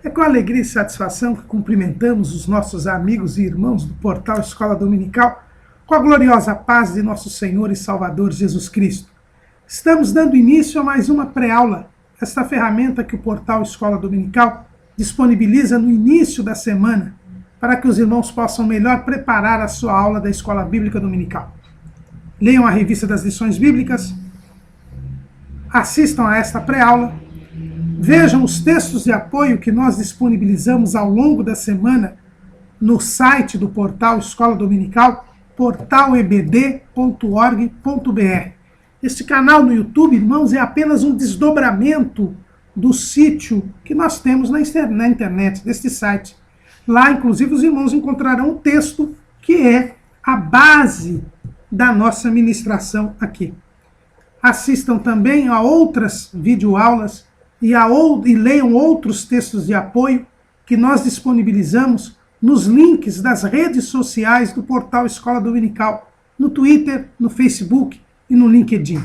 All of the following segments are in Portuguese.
É com alegria e satisfação que cumprimentamos os nossos amigos e irmãos do portal Escola Dominical, com a gloriosa paz de nosso Senhor e Salvador Jesus Cristo. Estamos dando início a mais uma pré-aula, esta ferramenta que o portal Escola Dominical disponibiliza no início da semana, para que os irmãos possam melhor preparar a sua aula da Escola Bíblica Dominical. Leiam a revista das lições bíblicas, assistam a esta pré-aula, vejam os textos de apoio que nós disponibilizamos ao longo da semana no site do portal Escola Dominical, portalebd.org.br. Este canal no YouTube, irmãos, é apenas um desdobramento do sítio que nós temos na internet, deste site. Lá, inclusive, os irmãos encontrarão um texto que é a base da nossa ministração aqui. Assistam também a outras videoaulas e leiam outros textos de apoio que nós disponibilizamos nos links das redes sociais do portal Escola Dominical, no Twitter, no Facebook e no LinkedIn.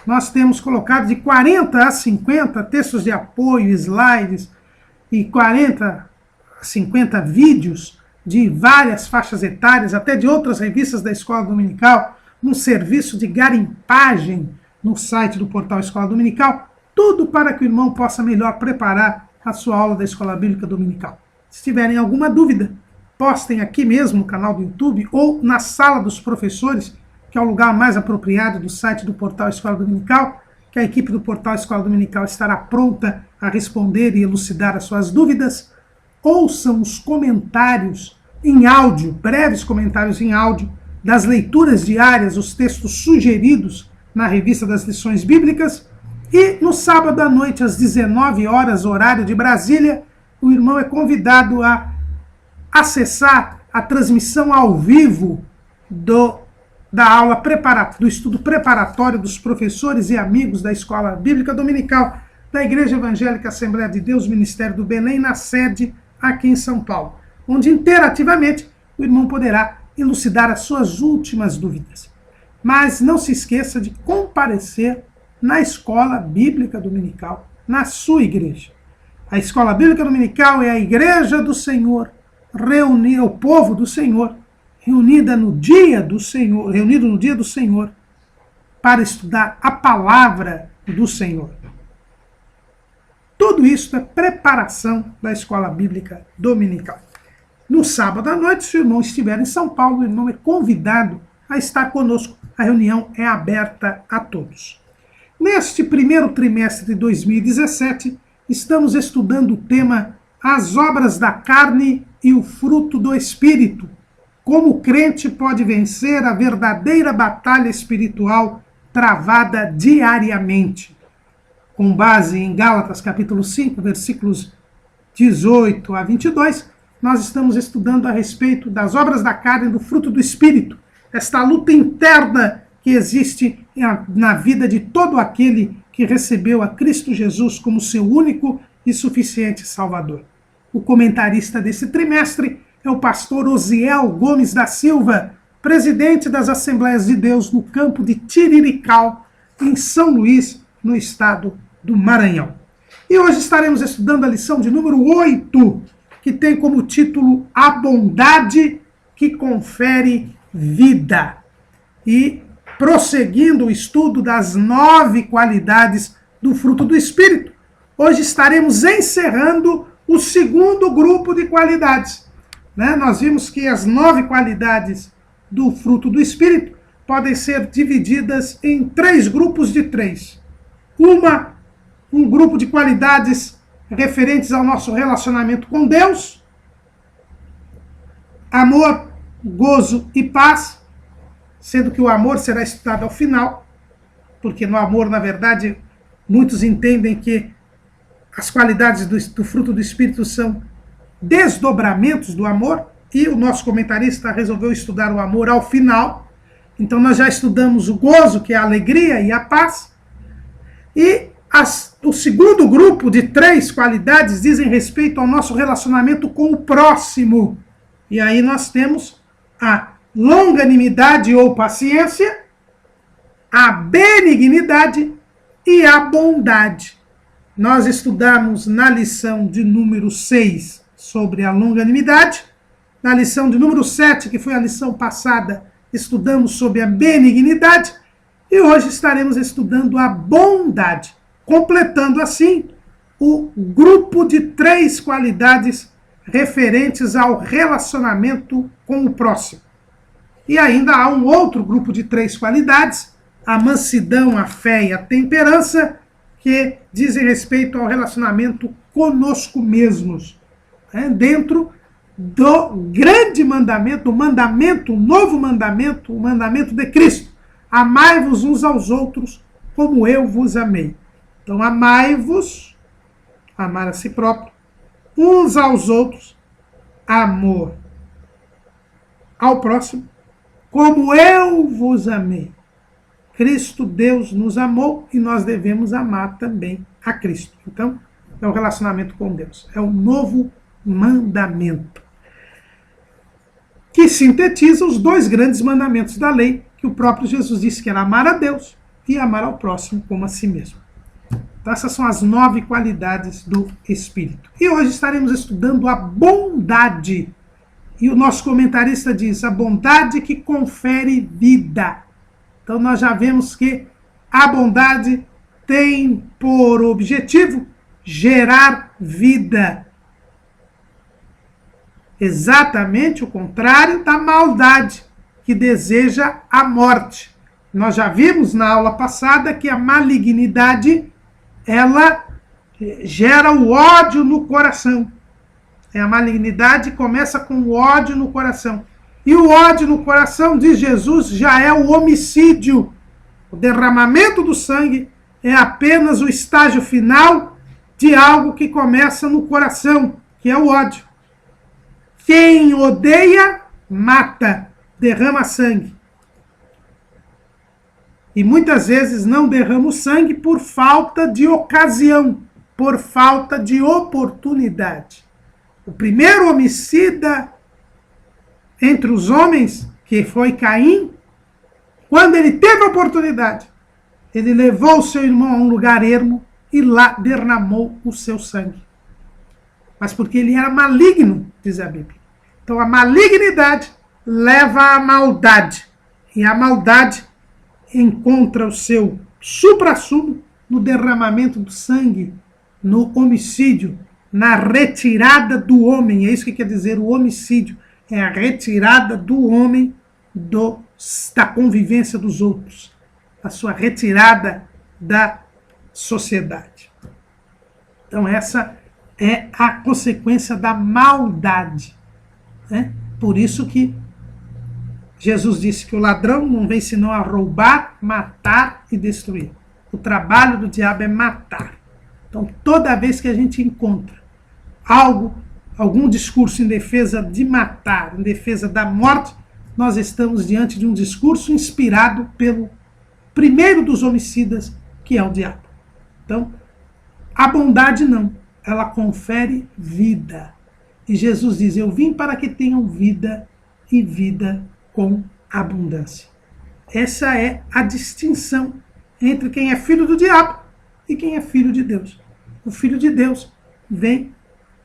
Nós temos colocado de 40 a 50 textos de apoio, slides e 40 a 50 vídeos de várias faixas etárias, até de outras revistas da Escola Dominical, num serviço de garimpagem no site do portal Escola Dominical, tudo para que o irmão possa melhor preparar a sua aula da Escola Bíblica Dominical. Se tiverem alguma dúvida, postem aqui mesmo no canal do YouTube ou na sala dos professores, que é o lugar mais apropriado do site do portal Escola Dominical, que a equipe do portal Escola Dominical estará pronta a responder e elucidar as suas dúvidas. Ouçam os comentários em áudio, breves comentários em áudio, das leituras diárias, os textos sugeridos na revista das lições bíblicas. E no sábado à noite, às 19 horas, horário de Brasília, o irmão é convidado a acessar a transmissão ao vivo da aula do estudo preparatório dos professores e amigos da Escola Bíblica Dominical da Igreja Evangélica Assembleia de Deus, Ministério do Belém, na sede aqui em São Paulo, onde interativamente o irmão poderá elucidar as suas últimas dúvidas. Mas não se esqueça de comparecer na Escola Bíblica Dominical, na sua igreja. A Escola Bíblica Dominical é a igreja do Senhor, o povo do Senhor, reunido no dia do Senhor, para estudar a palavra do Senhor. Tudo isso é preparação da Escola Bíblica Dominical. No sábado à noite, se o irmão estiver em São Paulo, o irmão é convidado a estar conosco. A reunião é aberta a todos. Neste primeiro trimestre de 2017, estamos estudando o tema As Obras da Carne e o Fruto do Espírito. Como o crente pode vencer a verdadeira batalha espiritual travada diariamente. Com base em Gálatas capítulo 5, versículos 18 a 22, nós estamos estudando a respeito das obras da carne e do fruto do Espírito, esta luta interna que existe na vida de todo aquele que recebeu a Cristo Jesus como seu único e suficiente Salvador. O comentarista desse trimestre é o pastor Osiel Gomes da Silva, presidente das Assembleias de Deus no campo de Tirirical, em São Luís, no estado do Maranhão. E hoje estaremos estudando a lição de número 8, que tem como título A Bondade que Confere Vida. E prosseguindo o estudo das 9 qualidades do fruto do Espírito, hoje estaremos encerrando o segundo grupo de qualidades. Nós vimos que as 9 qualidades do fruto do Espírito podem ser divididas em 3 grupos de 3. Um grupo de qualidades referentes ao nosso relacionamento com Deus, amor, gozo e paz, sendo que o amor será estudado ao final, porque no amor, na verdade, muitos entendem que as qualidades do fruto do Espírito são desdobramentos do amor, e o nosso comentarista resolveu estudar o amor ao final. Então nós já estudamos o gozo, que é a alegria e a paz, e o segundo grupo de 3 qualidades dizem respeito ao nosso relacionamento com o próximo. E aí nós temos a longanimidade ou paciência, a benignidade e a bondade. Nós estudamos na lição de número 6 sobre a longanimidade. Na lição de número 7, que foi a lição passada, estudamos sobre a benignidade. E hoje estaremos estudando a bondade, completando assim o grupo de 3 qualidades referentes ao relacionamento com o próximo. E ainda há um outro grupo de 3 qualidades, a mansidão, a fé e a temperança, que dizem respeito ao relacionamento conosco mesmos, dentro do grande mandamento, o novo mandamento, o mandamento de Cristo. Amai-vos uns aos outros como eu vos amei. Então, amai-vos, amar a si próprio, uns aos outros, amor ao próximo, como eu vos amei. Cristo, Deus, nos amou e nós devemos amar também a Cristo. Então, é o relacionamento com Deus. É o novo mandamento, que sintetiza os 2 grandes mandamentos da lei, que o próprio Jesus disse que era amar a Deus e amar ao próximo como a si mesmo. Então, essas são as 9 qualidades do Espírito. E hoje estaremos estudando a bondade. E o nosso comentarista diz, a bondade que confere vida. Então, nós já vemos que a bondade tem por objetivo gerar vida. Exatamente o contrário da maldade, que deseja a morte. Nós já vimos na aula passada que a malignidade, ela gera o ódio no coração. A malignidade começa com o ódio no coração. E o ódio no coração, diz Jesus, já é o homicídio. O derramamento do sangue é apenas o estágio final de algo que começa no coração, que é o ódio. Quem odeia, mata, derrama sangue. E muitas vezes não derrama o sangue por falta de ocasião, por falta de oportunidade. O primeiro homicida entre os homens, que foi Caim, quando ele teve a oportunidade, ele levou o seu irmão a um lugar ermo e lá derramou o seu sangue. Mas porque ele era maligno, diz a Bíblia. Então a malignidade leva à maldade. E a maldade encontra o seu suprassumo no derramamento do sangue, no homicídio, na retirada do homem. É isso que quer dizer o homicídio. É a retirada do homem da convivência dos outros. A sua retirada da sociedade. Então essa é a consequência da maldade. Por isso que Jesus disse que o ladrão não vem senão a roubar, matar e destruir. O trabalho do diabo é matar. Então toda vez que a gente encontra algum discurso em defesa de matar, em defesa da morte, nós estamos diante de um discurso inspirado pelo primeiro dos homicidas, que é o diabo. Então, a bondade não, ela confere vida. E Jesus diz, eu vim para que tenham vida e vida com abundância. Essa é a distinção entre quem é filho do diabo e quem é filho de Deus. O filho de Deus vem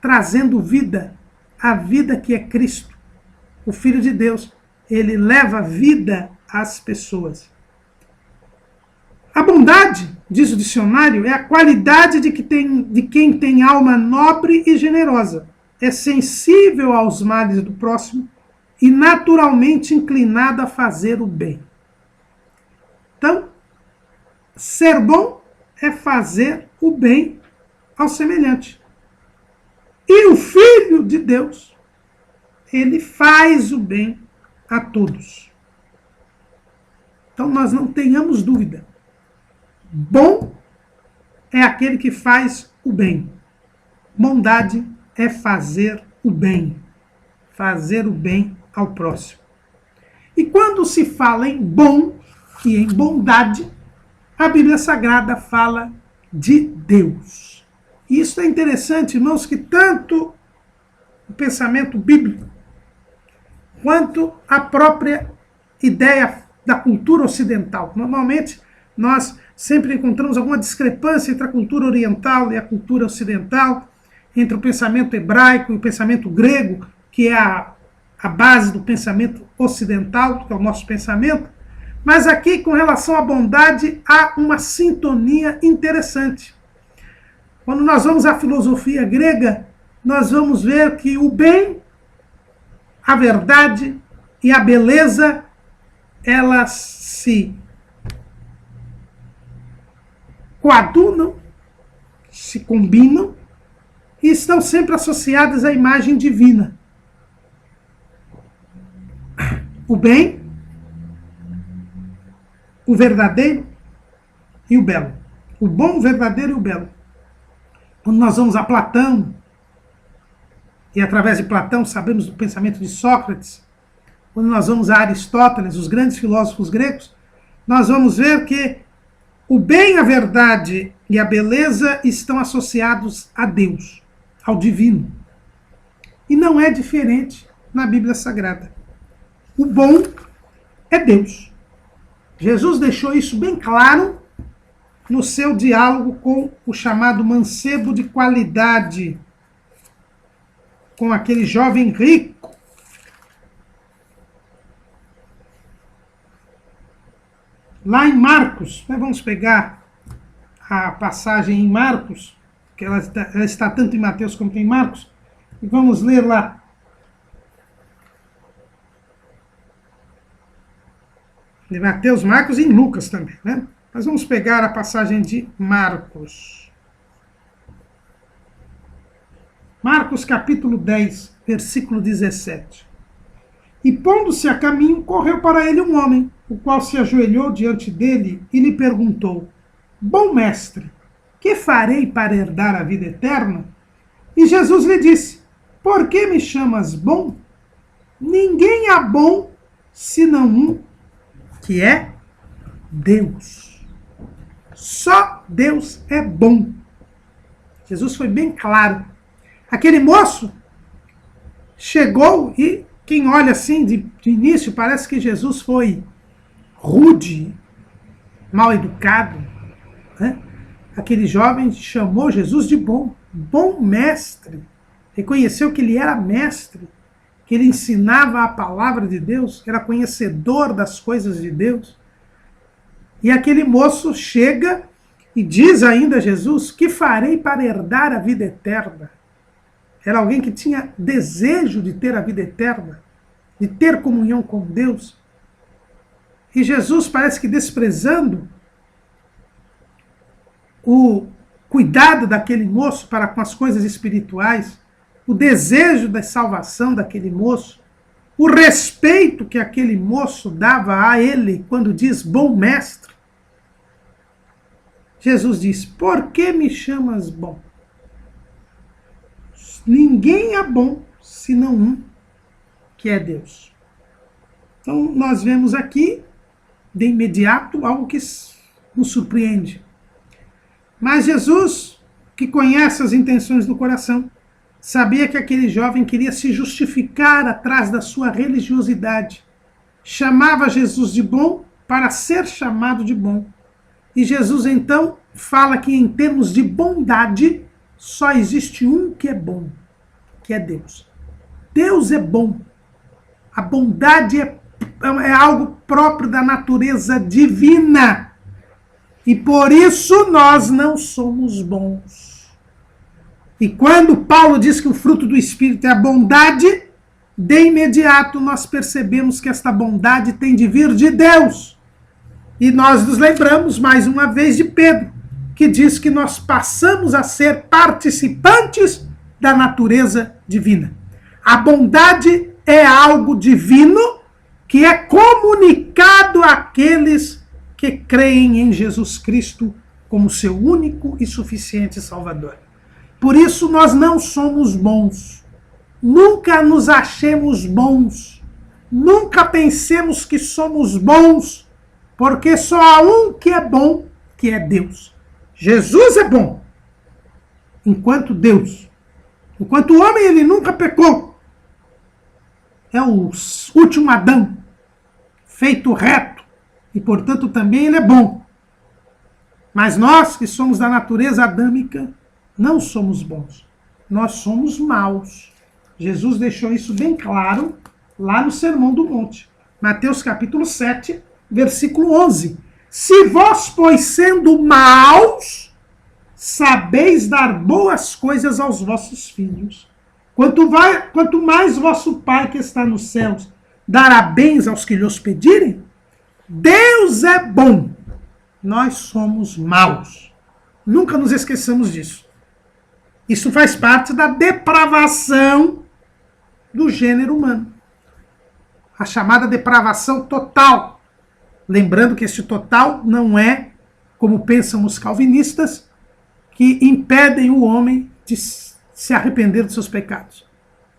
trazendo vida, a vida que é Cristo. O filho de Deus, ele leva vida às pessoas. A bondade, diz o dicionário, é a qualidade de quem tem alma nobre e generosa. É sensível aos males do próximo e naturalmente inclinado a fazer o bem. Então, ser bom é fazer o bem ao semelhante. E o Filho de Deus, ele faz o bem a todos. Então, nós não tenhamos dúvida. Bom é aquele que faz o bem. Bondade é fazer o bem. Fazer o bem ao próximo. E quando se fala em bom e em bondade, a Bíblia Sagrada fala de Deus. E isso é interessante, irmãos, que tanto o pensamento bíblico quanto a própria ideia da cultura ocidental. Normalmente, nós sempre encontramos alguma discrepância entre a cultura oriental e a cultura ocidental, entre o pensamento hebraico e o pensamento grego, que é a base do pensamento ocidental, que é o nosso pensamento. Mas aqui, com relação à bondade, há uma sintonia interessante. Quando nós vamos à filosofia grega, nós vamos ver que o bem, a verdade e a beleza, elas se coadunam, se combinam e estão sempre associadas à imagem divina. O bem, o verdadeiro e o belo. O bom, o verdadeiro e o belo. Quando nós vamos a Platão, e através de Platão sabemos do pensamento de Sócrates, quando nós vamos a Aristóteles, os grandes filósofos gregos, nós vamos ver que o bem, a verdade e a beleza estão associados a Deus, ao divino. E não é diferente na Bíblia Sagrada. O bom é Deus. Jesus deixou isso bem claro no seu diálogo com o chamado mancebo de qualidade, com aquele jovem rico. Lá em Marcos, vamos pegar a passagem em Marcos, que ela está tanto em Mateus como em Marcos, e vamos ler lá. Em Mateus, Marcos e em Lucas também, né? Mas vamos pegar a passagem de Marcos. Marcos capítulo 10, versículo 17. E pondo-se a caminho, correu para ele um homem, o qual se ajoelhou diante dele e lhe perguntou: Bom mestre, que farei para herdar a vida eterna? E Jesus lhe disse: Por que me chamas bom? Ninguém há bom, senão um, que é Deus. Só Deus é bom. Jesus foi bem claro. Aquele moço chegou e quem olha assim de início parece que Jesus foi rude, mal educado, né? Aquele jovem chamou Jesus de bom mestre. Reconheceu que ele era mestre, que ele ensinava a palavra de Deus, que era conhecedor das coisas de Deus. E aquele moço chega e diz ainda a Jesus: que farei para herdar a vida eterna? Era alguém que tinha desejo de ter a vida eterna, de ter comunhão com Deus. E Jesus parece que desprezando o cuidado daquele moço para com as coisas espirituais, o desejo da salvação daquele moço, o respeito que aquele moço dava a ele quando diz bom mestre, Jesus diz: por que me chamas bom? Ninguém é bom senão um, que é Deus. Então nós vemos aqui, de imediato, algo que nos surpreende. Mas Jesus, que conhece as intenções do coração, sabia que aquele jovem queria se justificar atrás da sua religiosidade. Chamava Jesus de bom para ser chamado de bom. E Jesus então fala que em termos de bondade, só existe um que é bom, que é Deus. Deus é bom. A bondade é algo próprio da natureza divina. E por isso nós não somos bons. E quando Paulo diz que o fruto do Espírito é a bondade, de imediato nós percebemos que esta bondade tem de vir de Deus. E nós nos lembramos mais uma vez de Pedro, que diz que nós passamos a ser participantes da natureza divina. A bondade é algo divino que é comunicado àqueles que creem em Jesus Cristo como seu único e suficiente Salvador. Por isso nós não somos bons. Nunca nos achemos bons. Nunca pensemos que somos bons, porque só há um que é bom, que é Deus. Jesus é bom, enquanto Deus. Enquanto o homem, ele nunca pecou. É o último Adão, feito reto, e portanto também ele é bom. Mas nós, que somos da natureza adâmica, não somos bons. Nós somos maus. Jesus deixou isso bem claro lá no Sermão do Monte. Mateus capítulo 7, versículo 11. Se vós, pois, sendo maus, sabeis dar boas coisas aos vossos filhos, quanto mais vosso Pai que está nos céus dará bens aos que lhes pedirem, Deus é bom. Nós somos maus. Nunca nos esqueçamos disso. Isso faz parte da depravação do gênero humano. A chamada depravação total. Lembrando que esse total não é, como pensam os calvinistas, que impedem o homem de se arrepender dos seus pecados.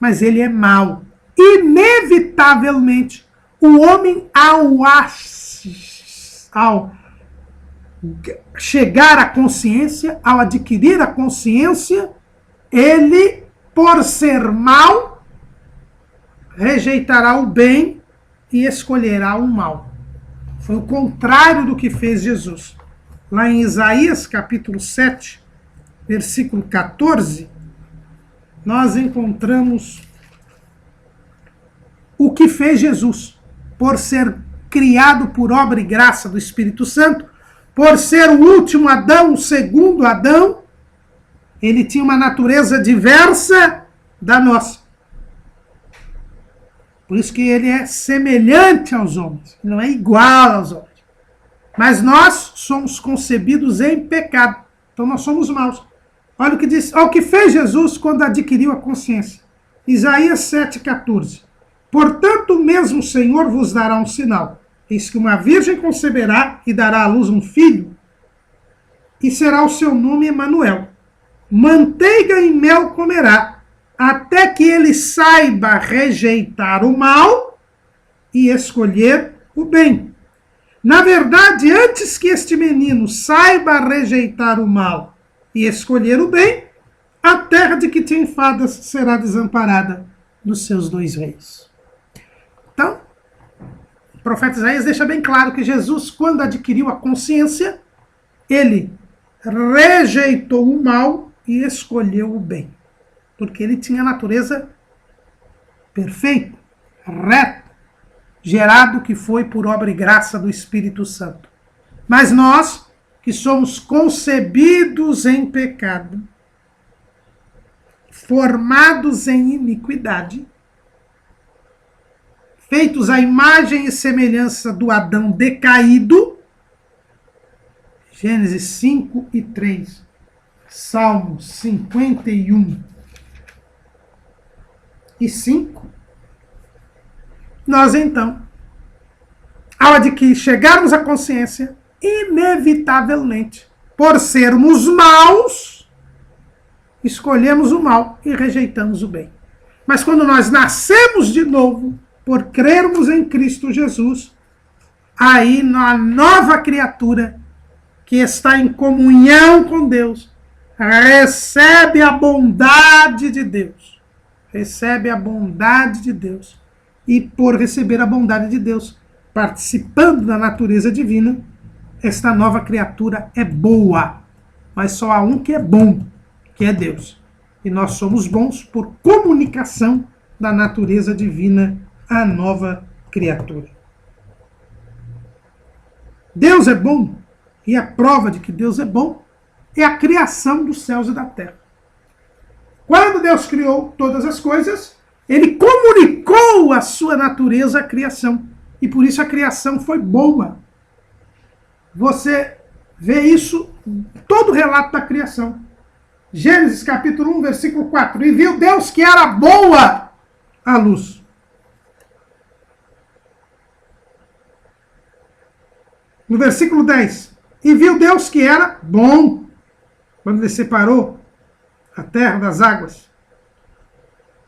Mas ele é mau. Inevitavelmente, o homem, ao chegar à consciência, ao adquirir a consciência, ele, por ser mau, rejeitará o bem e escolherá o mal. Foi o contrário do que fez Jesus. Lá em Isaías, capítulo 7, versículo 14, nós encontramos o que fez Jesus. Por ser criado por obra e graça do Espírito Santo, por ser o último Adão, o segundo Adão, ele tinha uma natureza diversa da nossa. Por isso que ele é semelhante aos homens, não é igual aos homens. Mas nós somos concebidos em pecado, então nós somos maus. Olha o que diz, olha o que fez Jesus quando adquiriu a consciência. Isaías 7,14. Portanto, mesmo o Senhor vos dará um sinal. Eis que uma virgem conceberá e dará à luz um filho, e será o seu nome Emanuel. Manteiga e mel comerá, até que ele saiba rejeitar o mal e escolher o bem. Na verdade, antes que este menino saiba rejeitar o mal e escolher o bem, a terra de que te enfadas será desamparada dos seus 2 reis. Então, o profeta Isaías deixa bem claro que Jesus, quando adquiriu a consciência, ele rejeitou o mal e escolheu o bem. Porque ele tinha a natureza perfeita, reta, gerado que foi por obra e graça do Espírito Santo. Mas nós, que somos concebidos em pecado, formados em iniquidade, feitos à imagem e semelhança do Adão decaído, Gênesis 5 e 3, Salmo 51 e 5, nós então, ao adquirir, chegarmos à consciência, inevitavelmente, por sermos maus, escolhemos o mal e rejeitamos o bem. Mas quando nós nascemos de novo, por crermos em Cristo Jesus, aí na nova criatura que está em comunhão com Deus, recebe a bondade de Deus. Recebe a bondade de Deus. E por receber a bondade de Deus, participando da natureza divina, esta nova criatura é boa. Mas só há um que é bom, que é Deus. E nós somos bons por comunicação da natureza divina à nova criatura. Deus é bom, e a prova de que Deus é bom é a criação dos céus e da terra. Quando Deus criou todas as coisas, ele comunicou a sua natureza à criação. E por isso a criação foi boa. Você vê isso em todo o relato da criação. Gênesis capítulo 1, versículo 4. E viu Deus que era boa a luz. No versículo 10. E viu Deus que era bom. Quando ele separou a terra das águas.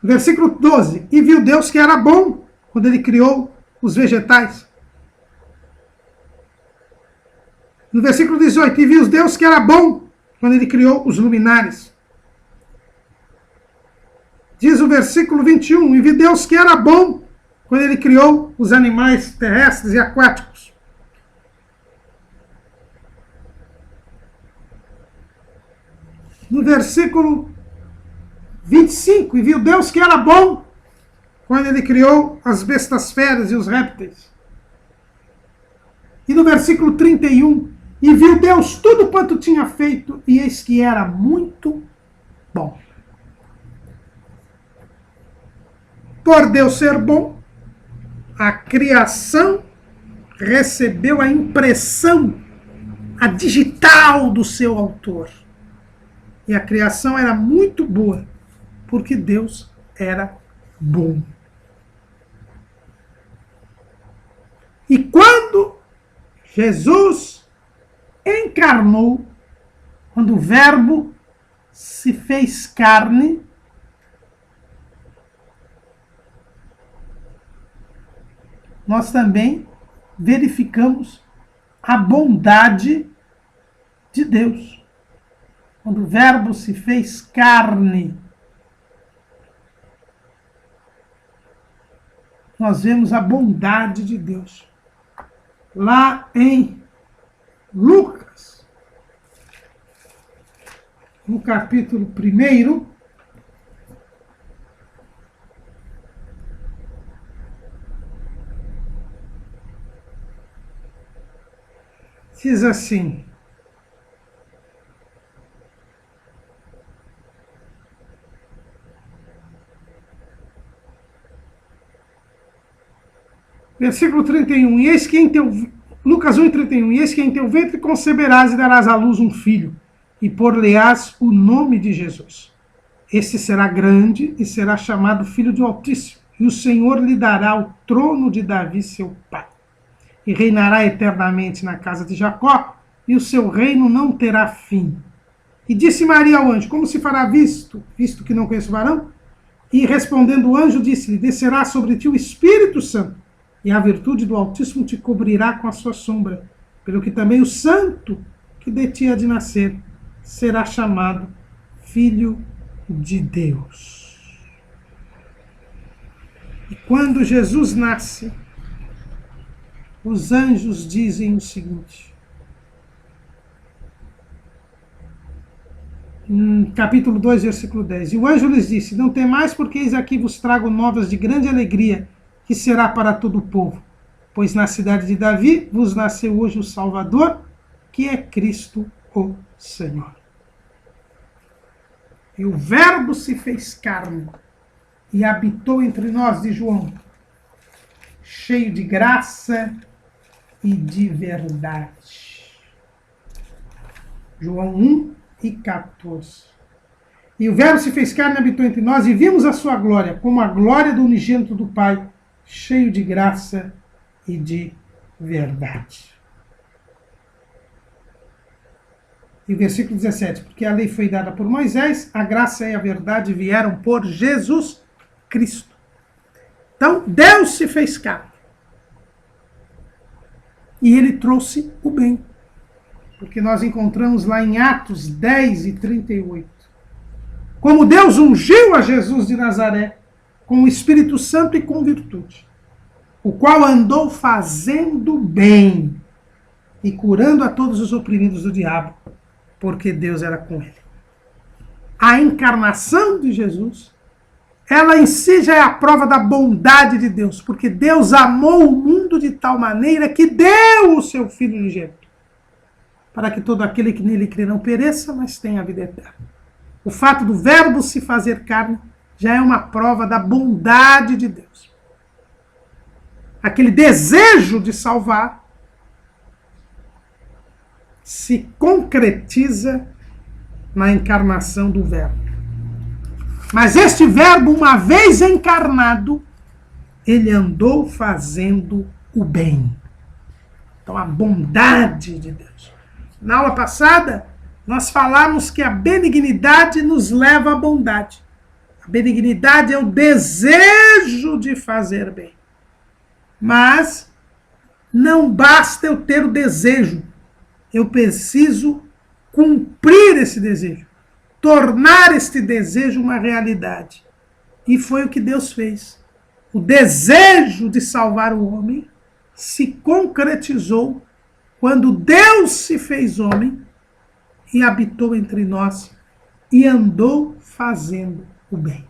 No versículo 12. E viu Deus que era bom. Quando ele criou os vegetais. No versículo 18. E viu Deus que era bom. Quando ele criou os luminares. Diz o versículo 21. E viu Deus que era bom. Quando ele criou os animais terrestres e aquáticos. no versículo 25, e viu Deus que era bom quando ele criou as bestas feras e os répteis. E no versículo 31, e viu Deus tudo quanto tinha feito, e eis que era muito bom. Por Deus ser bom, a criação recebeu a impressão, a digital do seu autor. E a criação era muito boa, porque Deus era bom. E quando Jesus encarnou, quando o Verbo se fez carne, nós também verificamos a bondade de Deus. Quando o Verbo se fez carne, nós vemos a bondade de Deus. Lá em Lucas, no capítulo 1, diz assim: versículo 31, e eis que em teu... Lucas 1:31, e eis que em teu ventre conceberás e darás à luz um filho, e por-lhe-ás o nome de Jesus. Este será grande e será chamado Filho do Altíssimo, e o Senhor lhe dará o trono de Davi, seu pai. E reinará eternamente na casa de Jacó, e o seu reino não terá fim. E disse Maria ao anjo: como se fará visto que não conheço varão? E respondendo o anjo, disse-lhe: descerá sobre ti o Espírito Santo, e a virtude do Altíssimo te cobrirá com a sua sombra, pelo que também o santo que de ti há de nascer será chamado Filho de Deus. E quando Jesus nasce, os anjos dizem o seguinte, capítulo 2, versículo 10. E o anjo lhes disse: não temais, porque eis aqui vos trago novas de grande alegria, que será para todo o povo. Pois na cidade de Davi vos nasceu hoje o Salvador, que é Cristo o Senhor. E o Verbo se fez carne e habitou entre nós, de João, cheio de graça e de verdade. João 1:14. E o Verbo se fez carne e habitou entre nós, e vimos a sua glória, como a glória do unigênito do Pai, cheio de graça e de verdade. E o versículo 17, porque a lei foi dada por Moisés, a graça e a verdade vieram por Jesus Cristo. Então, Deus se fez carne. E ele trouxe o bem. Porque nós encontramos lá em Atos 10:38. Como Deus ungiu a Jesus de Nazaré com o Espírito Santo e com virtude, o qual andou fazendo bem e curando a todos os oprimidos do diabo, porque Deus era com ele. A encarnação de Jesus, ela em si já é a prova da bondade de Deus, porque Deus amou o mundo de tal maneira que deu o seu Filho unigênito, para que todo aquele que nele crê não pereça, mas tenha a vida eterna. O fato do Verbo se fazer carne já é uma prova da bondade de Deus. Aquele desejo de salvar se concretiza na encarnação do Verbo. Mas este Verbo, uma vez encarnado, ele andou fazendo o bem. Então, a bondade de Deus. Na aula passada, nós falamos que a benignidade nos leva à bondade. A benignidade é o desejo de fazer bem. Mas não basta eu ter o desejo. Eu preciso cumprir esse desejo. Tornar este desejo uma realidade. E foi o que Deus fez. O desejo de salvar o homem se concretizou quando Deus se fez homem e habitou entre nós e andou fazendo o bem.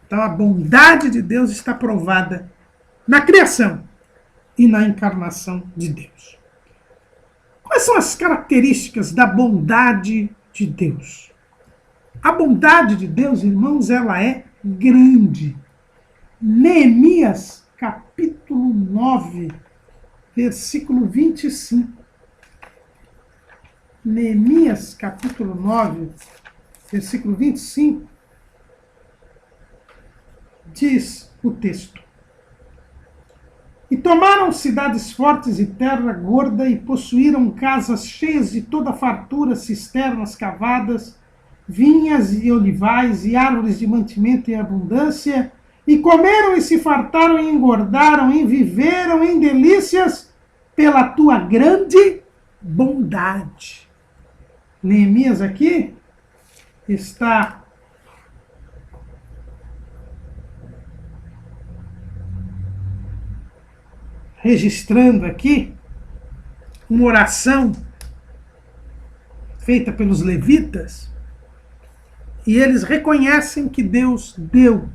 Então a bondade de Deus está provada na criação e na encarnação de Deus. Quais são as características da bondade de Deus? A bondade de Deus, irmãos, ela é grande. Neemias, capítulo 9, versículo 25. Neemias, capítulo 9, versículo 25, diz o texto: E tomaram cidades fortes e terra gorda, e possuíram casas cheias de toda fartura, cisternas cavadas, vinhas e olivais, e árvores de mantimento em abundância, e comeram e se fartaram e engordaram, e viveram em delícias pela tua grande bondade. Neemias aqui está registrando aqui uma oração feita pelos levitas, e eles reconhecem que Deus deu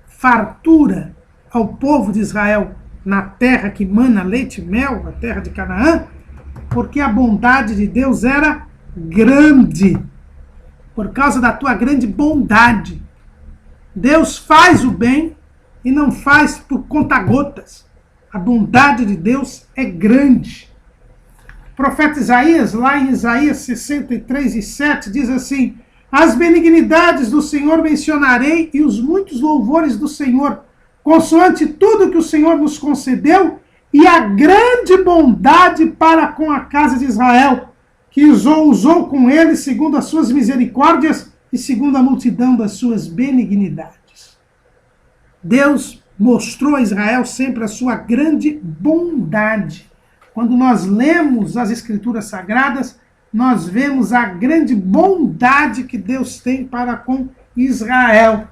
fartura ao povo de Israel na terra que mana leite e mel, a terra de Canaã, porque a bondade de Deus era grande, por causa da tua grande bondade. Deus faz o bem e não faz por conta-gotas. A bondade de Deus é grande. O profeta Isaías, lá em Isaías 63:7, diz assim: As benignidades do Senhor mencionarei e os muitos louvores do Senhor, consoante tudo que o Senhor nos concedeu, e a grande bondade para com a casa de Israel, que usou com eles segundo as suas misericórdias e segundo a multidão das suas benignidades. Deus mostrou a Israel sempre a sua grande bondade. Quando nós lemos as Escrituras Sagradas, nós vemos a grande bondade que Deus tem para com Israel.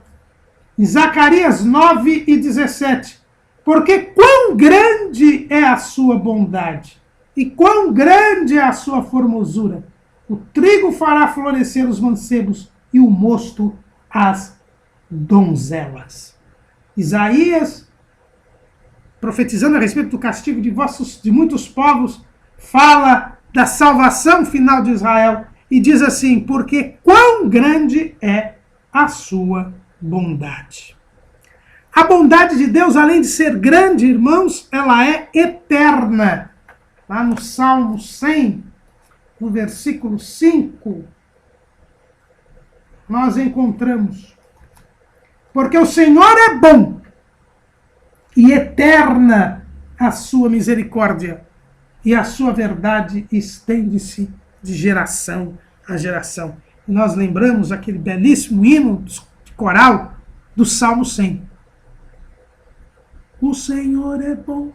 Em Zacarias 9:17, porque quão grande é a sua bondade, e quão grande é a sua formosura. O trigo fará florescer os mancebos, e o mosto as donzelas. Isaías, profetizando a respeito do castigo de muitos povos, fala da salvação final de Israel, e diz assim: porque quão grande é a sua bondade. A bondade de Deus, além de ser grande, irmãos, ela é eterna. Lá no Salmo 100, no versículo 5, nós encontramos: porque o Senhor é bom e eterna a sua misericórdia, e a sua verdade estende-se de geração a geração. E nós lembramos aquele belíssimo hino de coral do Salmo 100. O Senhor é bom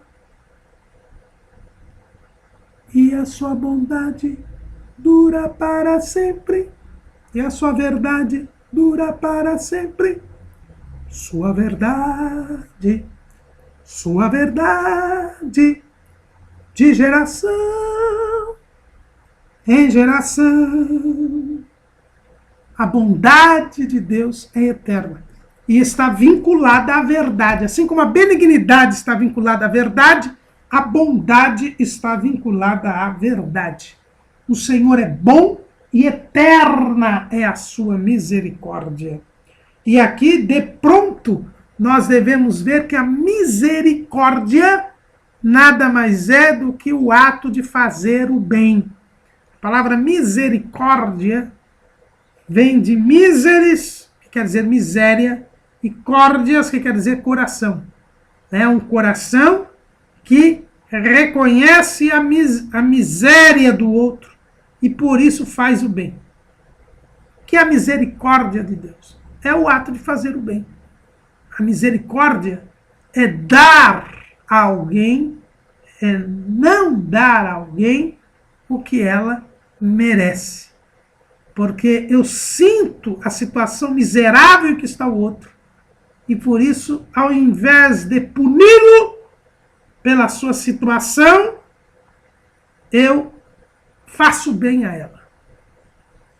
e a sua bondade dura para sempre, e a sua verdade dura para sempre. Sua verdade, de geração em geração. A bondade de Deus é eterna e está vinculada à verdade. Assim como a benignidade está vinculada à verdade, a bondade está vinculada à verdade. O Senhor é bom e eterna é a sua misericórdia. E aqui, de pronto, nós devemos ver que a misericórdia nada mais é do que o ato de fazer o bem. A palavra misericórdia vem de miseris, que quer dizer miséria, e córdias, que quer dizer coração. É um coração que reconhece a miséria do outro e por isso faz o bem. Que é a misericórdia de Deus? É o ato de fazer o bem. A misericórdia é dar a alguém, é não dar a alguém o que ela merece. Porque eu sinto a situação miserável que está o outro. E por isso, ao invés de puni-lo pela sua situação, eu faço bem a ela.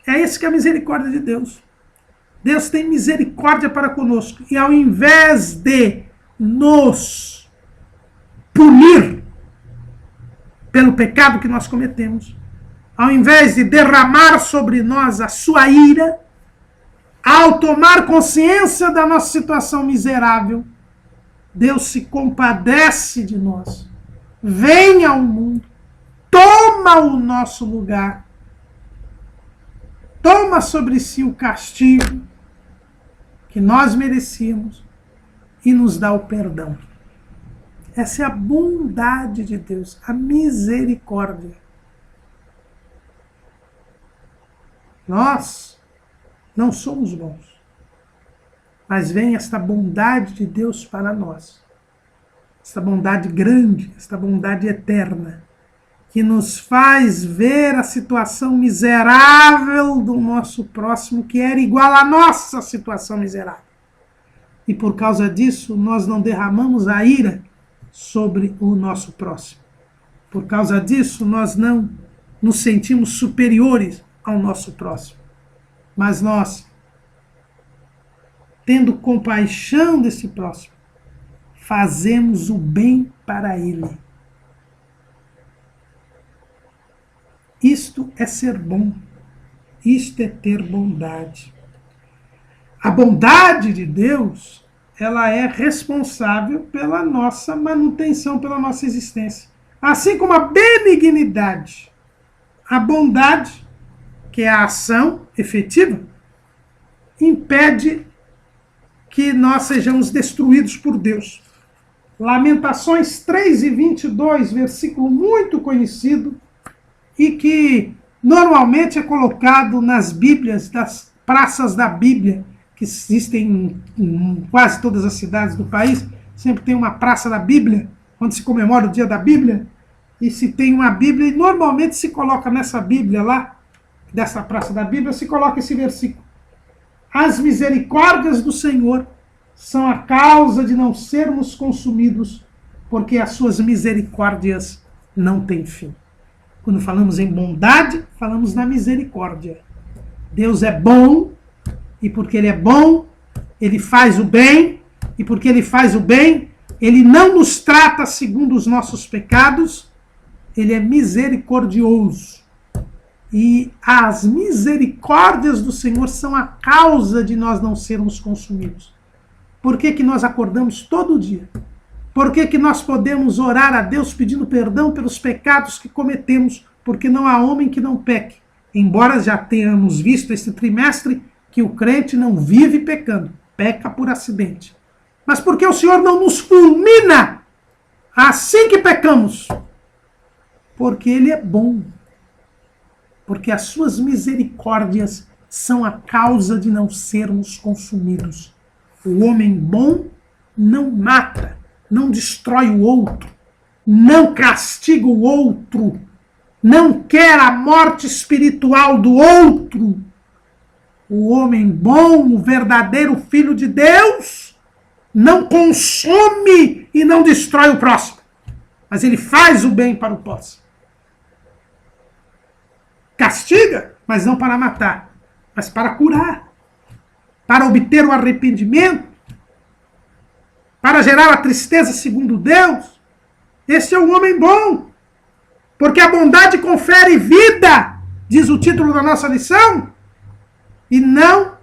É isso que é a misericórdia de Deus. Deus tem misericórdia para conosco. E ao invés de nos punir pelo pecado que nós cometemos, ao invés de derramar sobre nós a sua ira, ao tomar consciência da nossa situação miserável, Deus se compadece de nós, vem ao mundo, toma o nosso lugar, toma sobre si o castigo que nós merecíamos e nos dá o perdão. Essa é a bondade de Deus, a misericórdia. Nós não somos bons, mas vem esta bondade de Deus para nós. Esta bondade grande, esta bondade eterna, que nos faz ver a situação miserável do nosso próximo, que era igual à nossa situação miserável. E por causa disso, nós não derramamos a ira sobre o nosso próximo. Por causa disso, nós não nos sentimos superiores ao nosso próximo. Mas nós, tendo compaixão desse próximo, fazemos o bem para ele. Isto é ser bom. Isto é ter bondade. A bondade de Deus, ela é responsável pela nossa manutenção, pela nossa existência. Assim como a benignidade, a bondade, que é a ação efetiva, impede que nós sejamos destruídos por Deus. Lamentações 3:22, versículo muito conhecido, e que normalmente é colocado nas Bíblias, das praças da Bíblia, que existem em quase todas as cidades do país. Sempre tem uma praça da Bíblia, onde se comemora o dia da Bíblia, e se tem uma Bíblia, e normalmente se coloca nessa Bíblia lá, dessa praça da Bíblia, se coloca esse versículo: as misericórdias do Senhor são a causa de não sermos consumidos, porque as suas misericórdias não têm fim. Quando falamos em bondade, falamos na misericórdia. Deus é bom, e porque Ele é bom, Ele faz o bem, e porque Ele faz o bem, Ele não nos trata segundo os nossos pecados, Ele é misericordioso. E as misericórdias do Senhor são a causa de nós não sermos consumidos. Por que que nós acordamos todo dia? Por que que nós podemos orar a Deus pedindo perdão pelos pecados que cometemos? Porque não há homem que não peque. Embora já tenhamos visto este trimestre que o crente não vive pecando, peca por acidente. Mas por que o Senhor não nos fulmina assim que pecamos? Porque Ele é bom. Porque as suas misericórdias são a causa de não sermos consumidos. O homem bom não mata, não destrói o outro, não castiga o outro, não quer a morte espiritual do outro. O homem bom, o verdadeiro filho de Deus, não consome e não destrói o próximo, mas ele faz o bem para o próximo. Castiga, mas não para matar, mas para curar, para obter o arrependimento, para gerar a tristeza segundo Deus. Esse é um homem bom, porque a bondade confere vida, diz o título da nossa lição, e não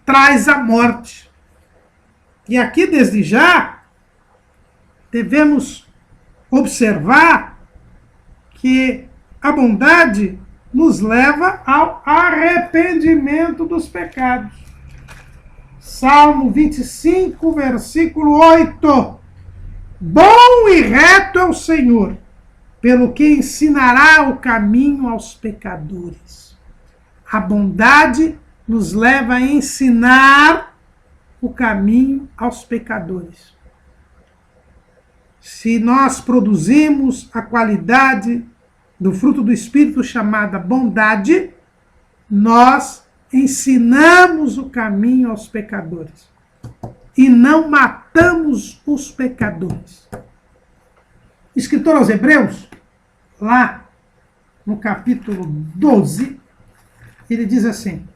traz a morte. E aqui, desde já, devemos observar que a bondade nos leva ao arrependimento dos pecados. Salmo 25, versículo 8. Bom e reto é o Senhor, pelo que ensinará o caminho aos pecadores. A bondade nos leva a ensinar o caminho aos pecadores. Se nós produzimos a qualidade do fruto do Espírito chamada bondade, nós ensinamos o caminho aos pecadores e não matamos os pecadores. O escritor aos Hebreus, lá no capítulo 12, ele diz assim,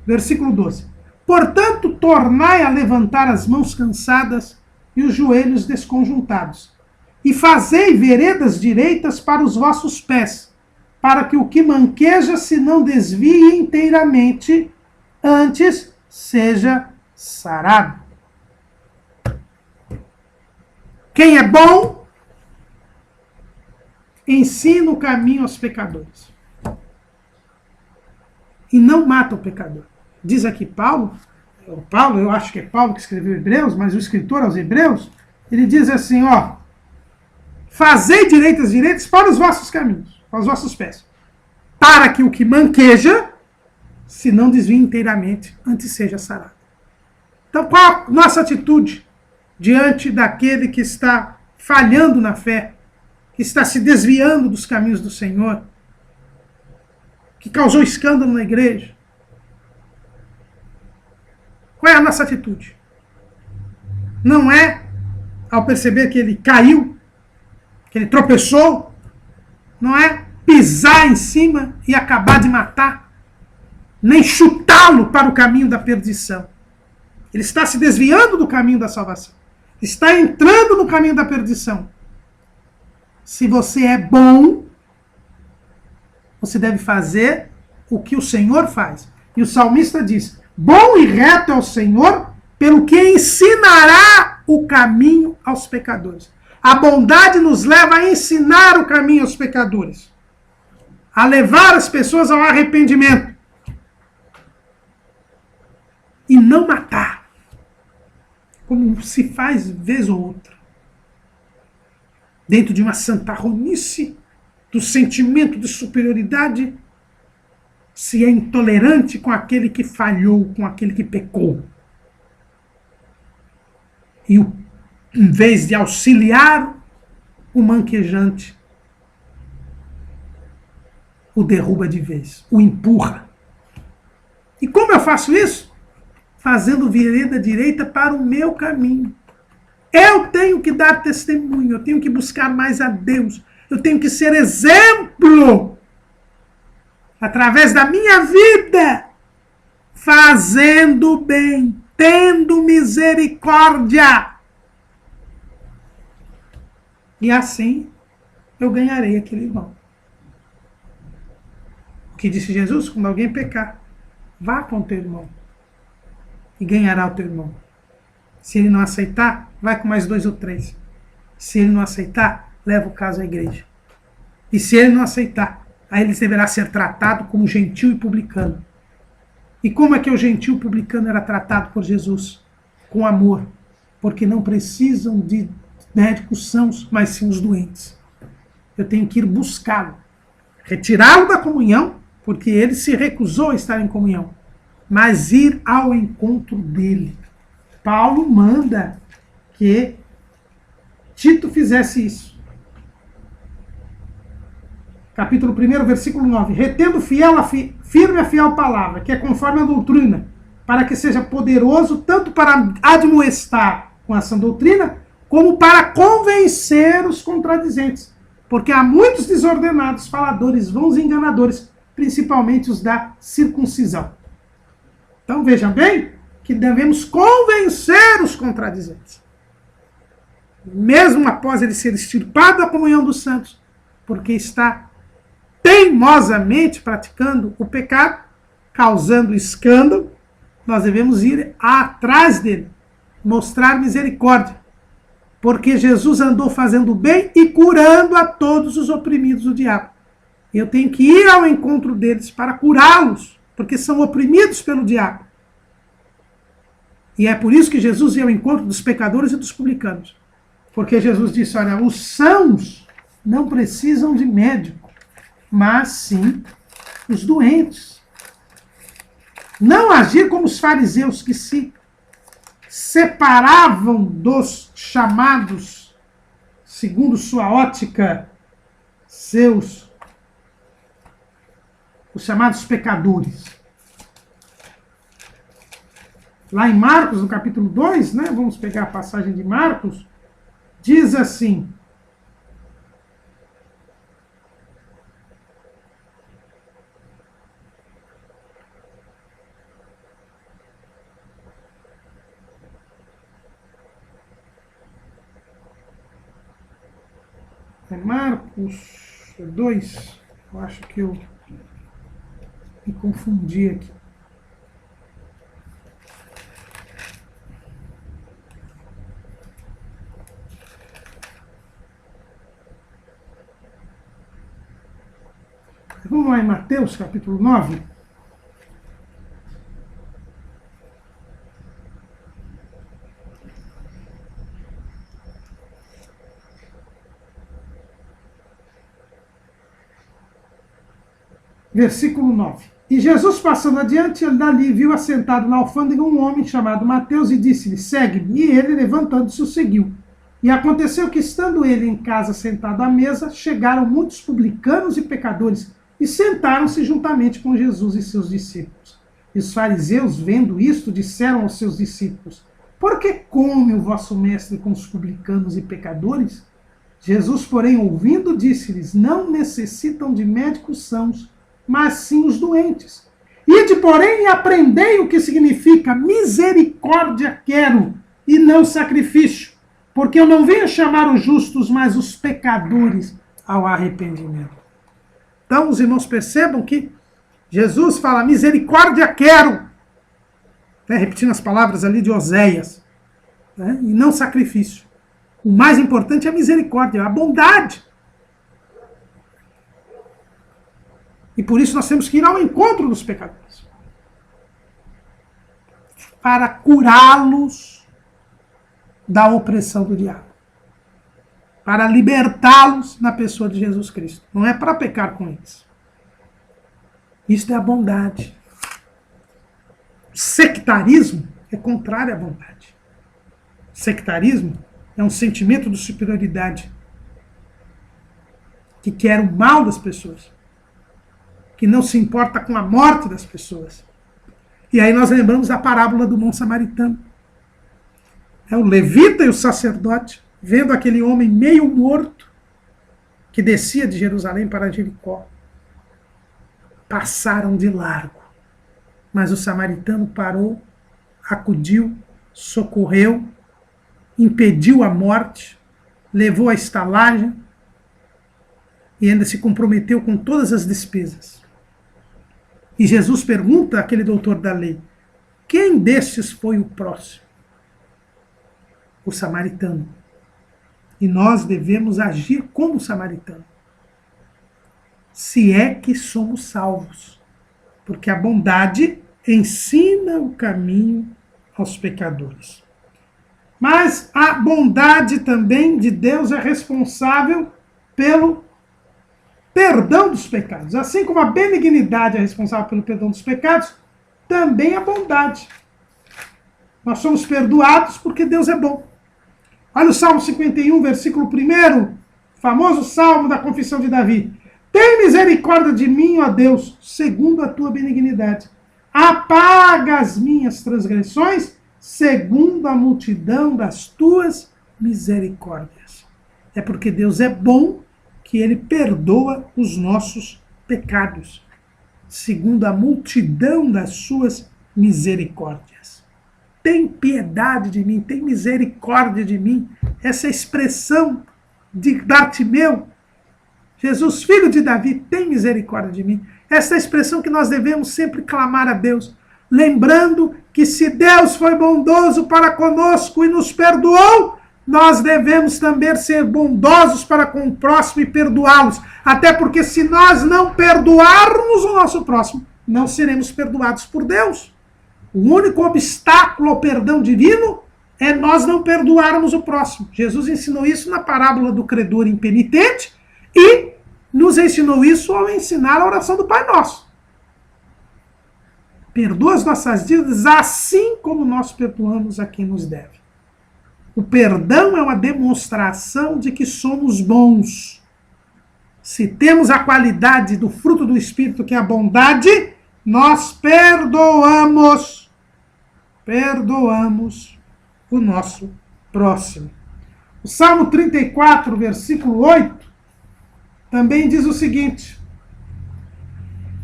versículo 12: Portanto, tornai a levantar as mãos cansadas e os joelhos desconjuntados, e fazei veredas direitas para os vossos pés, para que o que manqueja se não desvie inteiramente, antes seja sarado. Quem é bom, ensina o caminho aos pecadores. E não mata o pecador. Diz aqui Paulo, eu acho que é Paulo que escreveu Hebreus, mas o escritor aos Hebreus, ele diz assim, ó, fazei direitas para os vossos caminhos, para os vossos pés, para que o que manqueja, se não desvie inteiramente, antes seja sarado. Então, qual a nossa atitude diante daquele que está falhando na fé, que está se desviando dos caminhos do Senhor, que causou escândalo na igreja? Qual é a nossa atitude? Não é, ao perceber que ele caiu, que ele tropeçou, não é pisar em cima e acabar de matar, nem chutá-lo para o caminho da perdição. Ele está se desviando do caminho da salvação. Está entrando no caminho da perdição. Se você é bom, você deve fazer o que o Senhor faz. E o salmista diz, bom e reto é o Senhor, pelo que ensinará o caminho aos pecadores. A bondade nos leva a ensinar o caminho aos pecadores, a levar as pessoas ao arrependimento. E não matar, como se faz vez ou outra, dentro de uma santarronice, do sentimento de superioridade, se é intolerante com aquele que falhou, com aquele que pecou. E em vez de auxiliar o manquejante, o derruba de vez, o empurra. E como eu faço isso? Fazendo vereda direita para o meu caminho. Eu tenho que dar testemunho, eu tenho que buscar mais a Deus, eu tenho que ser exemplo, através da minha vida, fazendo bem, tendo misericórdia. E assim eu ganharei aquele irmão. O que disse Jesus? Quando alguém pecar, vá com o teu irmão e ganhará o teu irmão. Se ele não aceitar, vai com mais 2 ou 3. Se ele não aceitar, leva o caso à igreja. E se ele não aceitar, aí ele deverá ser tratado como gentil e publicano. E como é que o gentil e publicano era tratado por Jesus? Com amor. Porque não precisam de médicos sãos, mas sim os doentes. Eu tenho que ir buscá-lo, retirá-lo da comunhão, porque ele se recusou a estar em comunhão, mas ir ao encontro dele. Paulo manda que Tito fizesse isso. Capítulo 1, versículo 9. Retendo firme a fiel palavra, que é conforme a doutrina, para que seja poderoso tanto para admoestar com a sã doutrina, como para convencer os contradizentes. Porque há muitos desordenados, faladores, vãos e enganadores, principalmente os da circuncisão. Então vejam bem que devemos convencer os contradizentes. Mesmo após ele ser extirpado da comunhão dos santos, porque está teimosamente praticando o pecado, causando escândalo, nós devemos ir atrás dele, mostrar misericórdia, porque Jesus andou fazendo bem e curando a todos os oprimidos do diabo. Eu tenho que ir ao encontro deles para curá-los, porque são oprimidos pelo diabo. E é por isso que Jesus ia ao encontro dos pecadores e dos publicanos. Porque Jesus disse, olha, os sãos não precisam de médico, mas sim os doentes. Não agir como os fariseus que se separavam dos chamados, segundo sua ótica, os chamados pecadores. Lá em Marcos, no capítulo 2, né, vamos pegar a passagem de Marcos, diz assim, É Marcos 2. Eu acho que eu me confundi aqui. Vamos lá em Mateus, capítulo 9. Versículo 9. E Jesus, passando adiante, ele dali viu assentado na alfândega um homem chamado Mateus e disse-lhe, segue-me. E ele, levantando-se, o seguiu. E aconteceu que, estando ele em casa sentado à mesa, chegaram muitos publicanos e pecadores e sentaram-se juntamente com Jesus e seus discípulos. E os fariseus, vendo isto, disseram aos seus discípulos, por que come o vosso mestre com os publicanos e pecadores? Jesus, porém, ouvindo, disse-lhes, não necessitam de médicos sãos, mas sim os doentes. Ide, porém, e aprendei o que significa misericórdia quero, e não sacrifício, porque eu não venho chamar os justos, mas os pecadores ao arrependimento. Então, os irmãos percebam que Jesus fala, misericórdia quero, né, repetindo as palavras ali de Oséias, né, e não sacrifício. O mais importante é a misericórdia, a bondade. E por isso nós temos que ir ao encontro dos pecadores. Para curá-los da opressão do diabo. Para libertá-los na pessoa de Jesus Cristo. Não é para pecar com eles. Isso é a bondade. O sectarismo é contrário à bondade. O sectarismo é um sentimento de superioridade que quer o mal das pessoas, que não se importa com a morte das pessoas. E aí nós lembramos da parábola do bom samaritano. É o levita e o sacerdote, vendo aquele homem meio morto, que descia de Jerusalém para Jericó, passaram de largo. Mas o samaritano parou, acudiu, socorreu, impediu a morte, levou a estalagem e ainda se comprometeu com todas as despesas. E Jesus pergunta àquele doutor da lei, quem destes foi o próximo? O samaritano. E nós devemos agir como o samaritano. Se é que somos salvos. Porque a bondade ensina o caminho aos pecadores. Mas a bondade também de Deus é responsável pelo perdão dos pecados. Assim como a benignidade é responsável pelo perdão dos pecados, também a bondade. Nós somos perdoados porque Deus é bom. Olha o Salmo 51, versículo 1, famoso Salmo da confissão de Davi. Tem misericórdia de mim, ó Deus, segundo a tua benignidade. Apaga as minhas transgressões, segundo a multidão das tuas misericórdias. É porque Deus é bom que ele perdoa os nossos pecados, segundo a multidão das suas misericórdias. Tem piedade de mim, tem misericórdia de mim. Essa expressão de Bartimeu, Jesus, filho de Davi, tem misericórdia de mim. Essa expressão que nós devemos sempre clamar a Deus, lembrando que se Deus foi bondoso para conosco e nos perdoou, nós devemos também ser bondosos para com o próximo e perdoá-los. Até porque se nós não perdoarmos o nosso próximo, não seremos perdoados por Deus. O único obstáculo ao perdão divino é nós não perdoarmos o próximo. Jesus ensinou isso na parábola do credor impenitente e nos ensinou isso ao ensinar a oração do Pai Nosso. Perdoa as nossas dívidas assim como nós perdoamos a quem nos deve. O perdão é uma demonstração de que somos bons. Se temos a qualidade do fruto do Espírito, que é a bondade, nós perdoamos o nosso próximo. O Salmo 34, versículo 8, também diz o seguinte,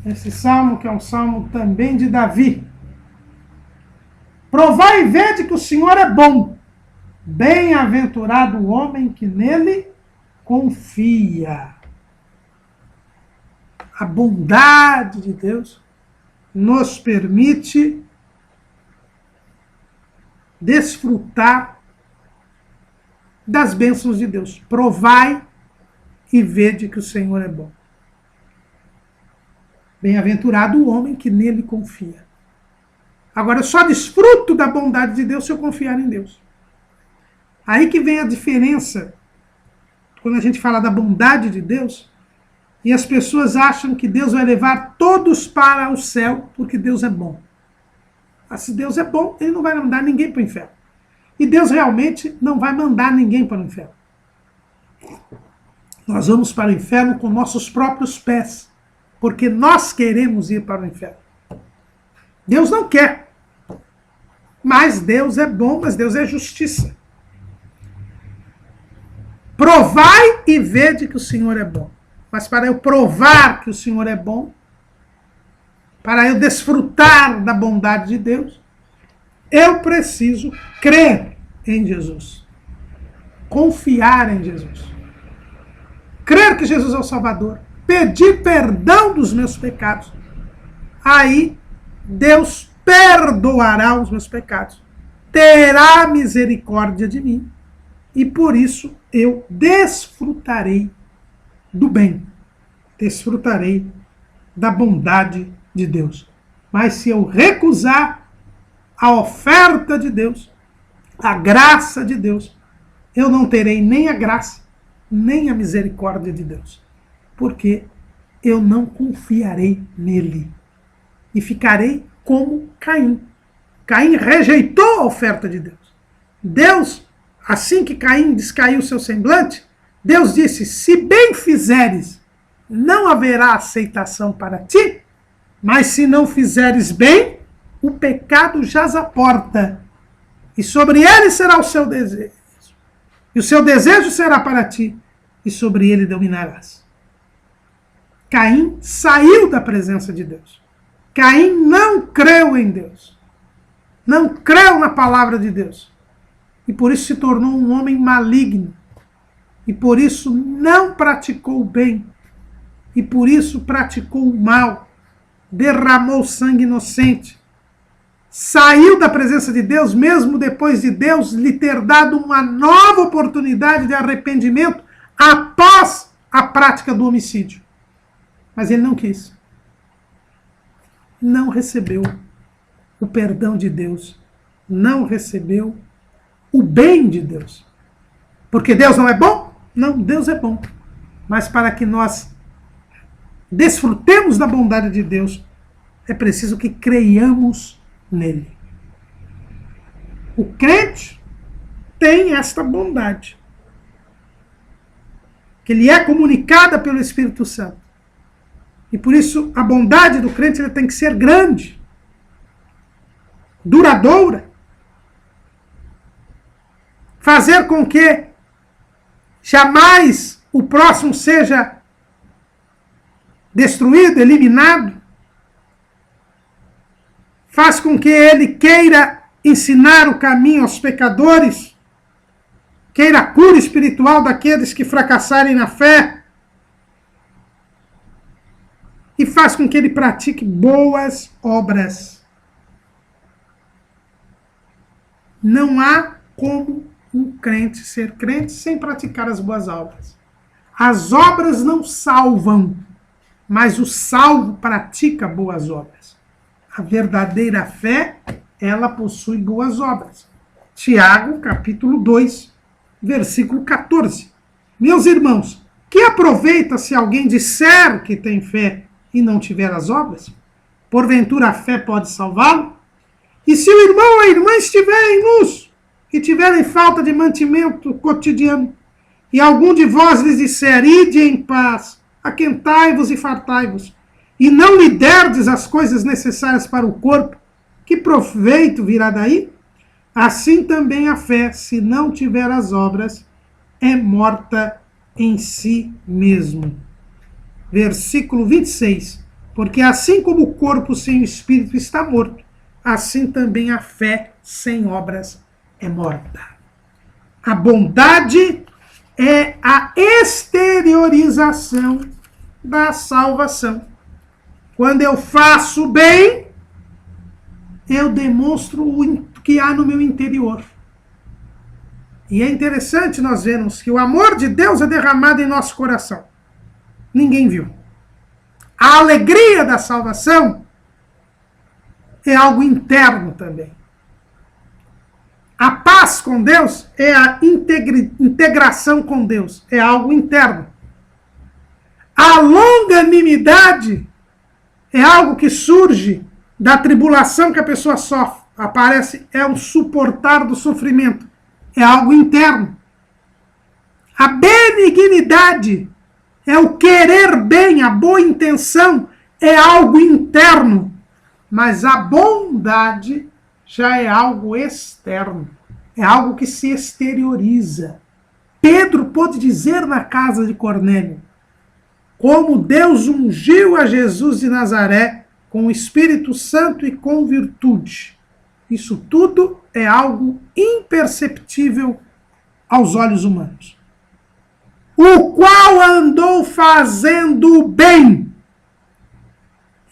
esse salmo que é um salmo também de Davi. Provai e vede que o Senhor é bom, bem-aventurado o homem que nele confia. A bondade de Deus nos permite desfrutar das bênçãos de Deus. Provai e vede que o Senhor é bom. Bem-aventurado o homem que nele confia. Agora, eu só desfruto da bondade de Deus se eu confiar em Deus. Aí que vem a diferença quando a gente fala da bondade de Deus e as pessoas acham que Deus vai levar todos para o céu porque Deus é bom. Mas se Deus é bom, ele não vai mandar ninguém para o inferno. E Deus realmente não vai mandar ninguém para o inferno. Nós vamos para o inferno com nossos próprios pés, porque nós queremos ir para o inferno. Deus não quer. Mas Deus é bom, mas Deus é justiça. Provai e vede que o Senhor é bom. Mas para eu provar que o Senhor é bom, para eu desfrutar da bondade de Deus, eu preciso crer em Jesus. Confiar em Jesus. Crer que Jesus é o Salvador. Pedir perdão dos meus pecados. Aí, Deus perdoará os meus pecados. Terá misericórdia de mim. E por isso eu desfrutarei do bem. Desfrutarei da bondade de Deus. Mas se eu recusar a oferta de Deus, a graça de Deus, eu não terei nem a graça, nem a misericórdia de Deus. Porque eu não confiarei nele. E ficarei como Caim. Caim rejeitou a oferta de Deus. Deus, assim que Caim descaiu seu semblante, Deus disse, se bem fizeres, não haverá aceitação para ti, mas se não fizeres bem, o pecado jaz à porta, e sobre ele será o seu desejo. E o seu desejo será para ti, e sobre ele dominarás. Caim saiu da presença de Deus. Caim não creu em Deus. Não creu na palavra de Deus. E por isso se tornou um homem maligno. E por isso não praticou o bem. E por isso praticou o mal. Derramou sangue inocente. Saiu da presença de Deus, mesmo depois de Deus lhe ter dado uma nova oportunidade de arrependimento após a prática do homicídio. Mas ele não quis. Não recebeu o perdão de Deus. Não recebeu o bem de Deus. Porque Deus não é bom? Não, Deus é bom. Mas para que nós desfrutemos da bondade de Deus, é preciso que creiamos nele. O crente tem esta bondade, que lhe é comunicada pelo Espírito Santo. E por isso a bondade do crente ela tem que ser grande, duradoura, fazer com que jamais o próximo seja destruído, eliminado, faz com que ele queira ensinar o caminho aos pecadores, queira a cura espiritual daqueles que fracassarem na fé, e faz com que ele pratique boas obras. Não há como um crente ser crente sem praticar as boas obras. As obras não salvam, mas o salvo pratica boas obras. A verdadeira fé, ela possui boas obras. Tiago, capítulo 2, versículo 14. Meus irmãos, que aproveita se alguém disser que tem fé e não tiver as obras? Porventura a fé pode salvá-lo? E se o irmão ou a irmã estiverem nus e tiverem falta de mantimento cotidiano, e algum de vós lhes disser, ide em paz, aquentai-vos e fartai-vos, e não lhe derdes as coisas necessárias para o corpo, que proveito virá daí? Assim também a fé, se não tiver as obras, é morta em si mesmo. Versículo 26. Porque assim como o corpo sem o espírito está morto, assim também a fé sem obras é morta. A bondade é a exteriorização da salvação. Quando eu faço bem, eu demonstro o que há no meu interior. E é interessante nós vermos que o amor de Deus é derramado em nosso coração. Ninguém viu. A alegria da salvação é algo interno também. A paz com Deus é a integração com Deus, é algo interno. A longanimidade é algo que surge da tribulação que a pessoa sofre. Aparece, é um suportar do sofrimento, é algo interno. A benignidade é o querer bem, a boa intenção é algo interno. Mas a bondade já é algo externo, é algo que se exterioriza. Pedro pôde dizer na casa de Cornélio, como Deus ungiu a Jesus de Nazaré com o Espírito Santo e com virtude. Isso tudo é algo imperceptível aos olhos humanos. O qual andou fazendo bem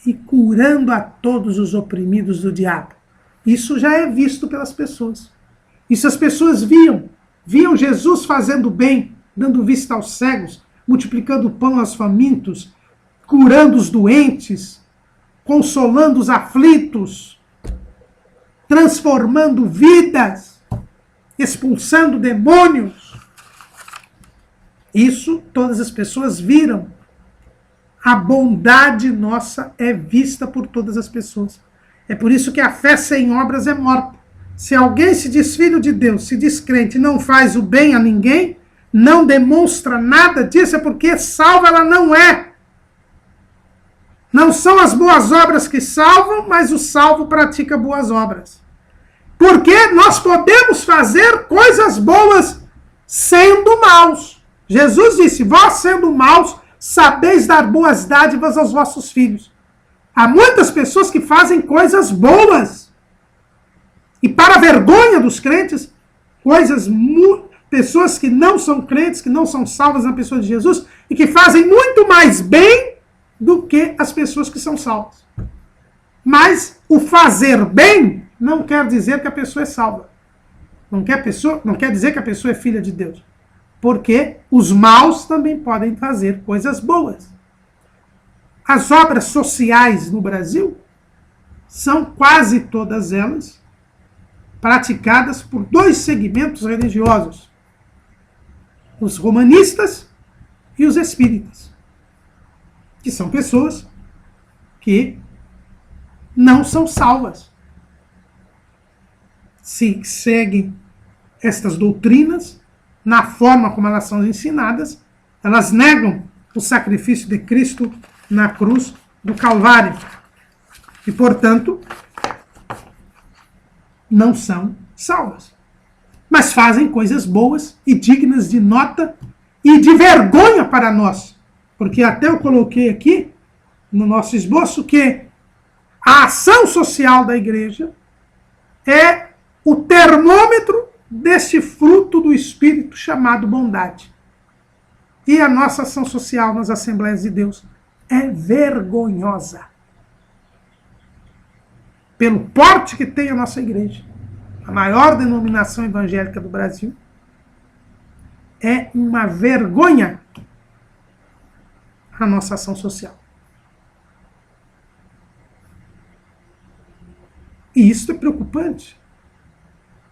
e curando a todos os oprimidos do diabo. Isso já é visto pelas pessoas. Isso as pessoas viam Jesus fazendo bem, dando vista aos cegos, multiplicando o pão aos famintos, curando os doentes, consolando os aflitos, transformando vidas, expulsando demônios. Isso todas as pessoas viram. A bondade nossa é vista por todas as pessoas. É por isso que a fé sem obras é morta. Se alguém se diz filho de Deus, se diz crente, não faz o bem a ninguém, não demonstra nada disso, é porque salva ela não é. Não são as boas obras que salvam, mas o salvo pratica boas obras. Porque nós podemos fazer coisas boas sendo maus. Jesus disse, vós sendo maus, sabeis dar boas dádivas aos vossos filhos. Há muitas pessoas que fazem coisas boas. E para a vergonha dos crentes, pessoas que não são crentes, que não são salvas na pessoa de Jesus, e que fazem muito mais bem do que as pessoas que são salvas. Mas o fazer bem não quer dizer que a pessoa é salva. Não quer dizer que a pessoa é filha de Deus. Porque os maus também podem fazer coisas boas. As obras sociais no Brasil são quase todas elas praticadas por dois segmentos religiosos: os romanistas e os espíritas, que são pessoas que não são salvas. Se seguem estas doutrinas, na forma como elas são ensinadas, elas negam o sacrifício de Cristo na cruz do Calvário. E, portanto, não são salvas. Mas fazem coisas boas e dignas de nota e de vergonha para nós. Porque até eu coloquei aqui, no nosso esboço, que a ação social da igreja é o termômetro desse fruto do Espírito chamado bondade. E a nossa ação social nas Assembleias de Deus é vergonhosa. Pelo porte que tem a nossa igreja, a maior denominação evangélica do Brasil, é uma vergonha a nossa ação social. E isso é preocupante,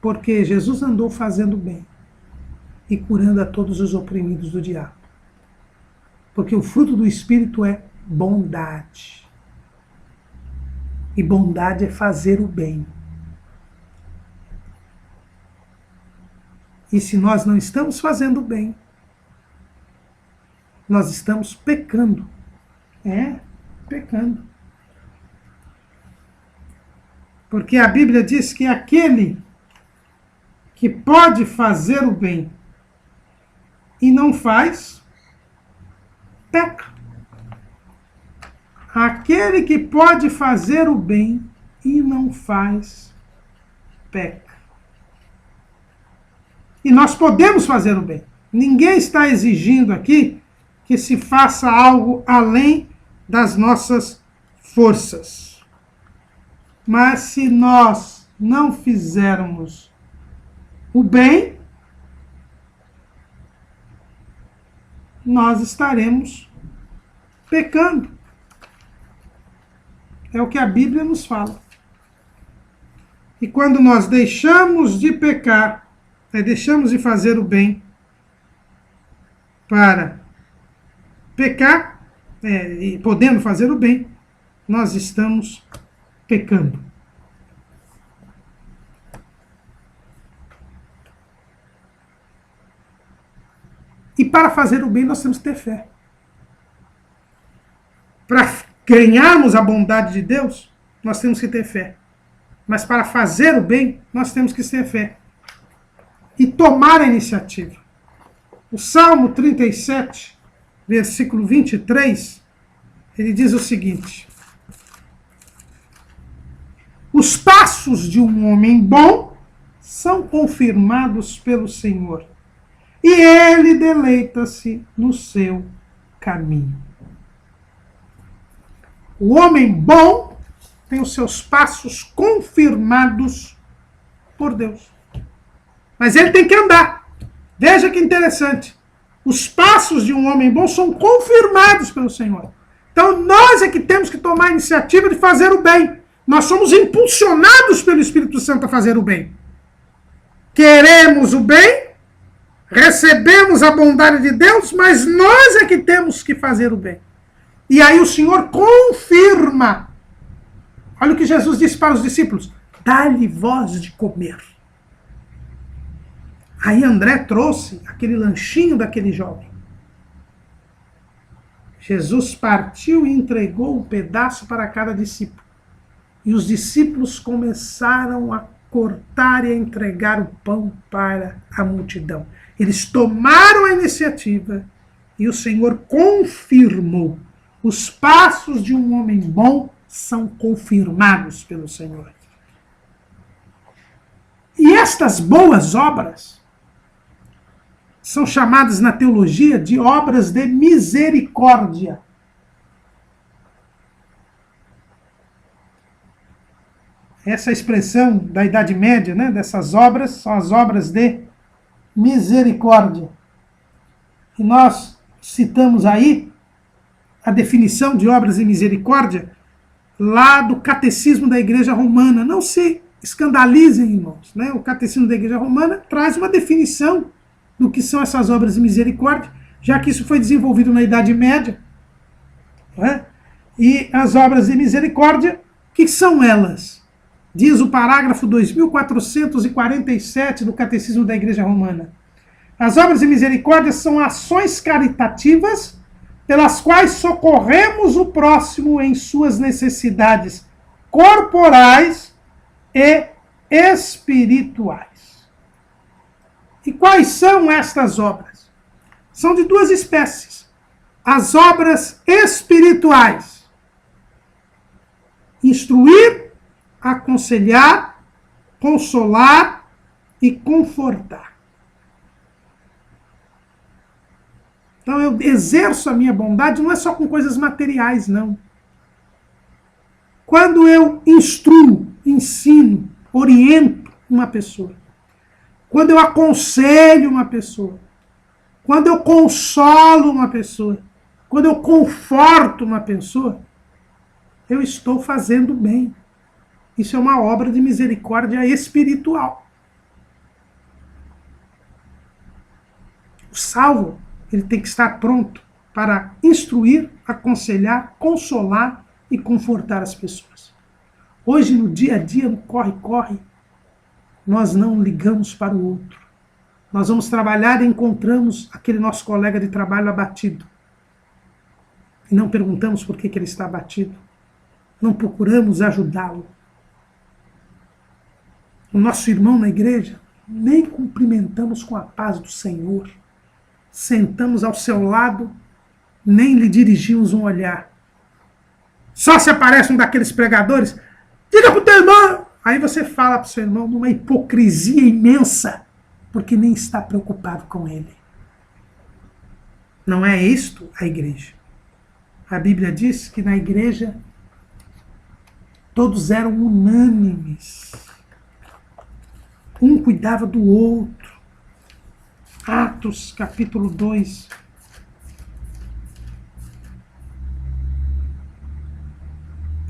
porque Jesus andou fazendo bem e curando a todos os oprimidos do diabo. Porque o fruto do Espírito é bondade. E bondade é fazer o bem. E se nós não estamos fazendo o bem, nós estamos pecando. Pecando. Porque a Bíblia diz que aquele que pode fazer o bem e não faz, peca. Aquele que pode fazer o bem e não faz, peca. E nós podemos fazer o bem. Ninguém está exigindo aqui que se faça algo além das nossas forças. Mas se nós não fizermos o bem, nós estaremos pecando. É o que a Bíblia nos fala. E quando nós deixamos de pecar, deixamos de fazer o bem para pecar, e podendo fazer o bem, nós estamos pecando. E para fazer o bem, nós temos que ter fé. Para ganharmos a bondade de Deus, nós temos que ter fé. Mas para fazer o bem, nós temos que ter fé. E tomar a iniciativa. O Salmo 37, versículo 23, ele diz o seguinte: os passos de um homem bom são confirmados pelo Senhor, e ele deleita-se no seu caminho. O homem bom tem os seus passos confirmados por Deus. Mas ele tem que andar. Veja que interessante. Os passos de um homem bom são confirmados pelo Senhor. Então nós é que temos que tomar a iniciativa de fazer o bem. Nós somos impulsionados pelo Espírito Santo a fazer o bem. Queremos o bem, recebemos a bondade de Deus, mas nós é que temos que fazer o bem. E aí o Senhor confirma. Olha o que Jesus disse para os discípulos: dá-lhe voz de comer. Aí André trouxe aquele lanchinho daquele jovem. Jesus partiu e entregou um pedaço para cada discípulo. E os discípulos começaram a cortar e a entregar o pão para a multidão. Eles tomaram a iniciativa e o Senhor confirmou. Os passos de um homem bom são confirmados pelo Senhor. E estas boas obras são chamadas na teologia de obras de misericórdia. Essa expressão da Idade Média, né, dessas obras, são as obras de misericórdia. E nós citamos aí a definição de obras de misericórdia lá do Catecismo da Igreja Romana. Não se escandalizem, irmãos, né? O Catecismo da Igreja Romana traz uma definição do que são essas obras de misericórdia, já que isso foi desenvolvido na Idade Média. Né? E as obras de misericórdia, o que são elas? Diz o parágrafo 2447 do Catecismo da Igreja Romana. As obras de misericórdia são ações caritativas pelas quais socorremos o próximo em suas necessidades corporais e espirituais. E quais são estas obras? São de duas espécies. As obras espirituais: instruir, aconselhar, consolar e confortar. Então eu exerço a minha bondade não é só com coisas materiais, não. Quando eu instruo, ensino, oriento uma pessoa, quando eu aconselho uma pessoa, quando eu consolo uma pessoa, quando eu conforto uma pessoa, eu estou fazendo bem. Isso é uma obra de misericórdia espiritual. O salvo, ele tem que estar pronto para instruir, aconselhar, consolar e confortar as pessoas. Hoje, no dia a dia, no corre-corre, nós não ligamos para o outro. Nós vamos trabalhar e encontramos aquele nosso colega de trabalho abatido. E não perguntamos por que ele está abatido. Não procuramos ajudá-lo. O nosso irmão na igreja, nem cumprimentamos com a paz do Senhor. Sentamos ao seu lado, nem lhe dirigimos um olhar. Só se aparece um daqueles pregadores: diga para o teu irmão. Aí você fala para o seu irmão numa hipocrisia imensa, porque nem está preocupado com ele. Não é isto a igreja. A Bíblia diz que na igreja todos eram unânimes. Um cuidava do outro. Atos, capítulo 2.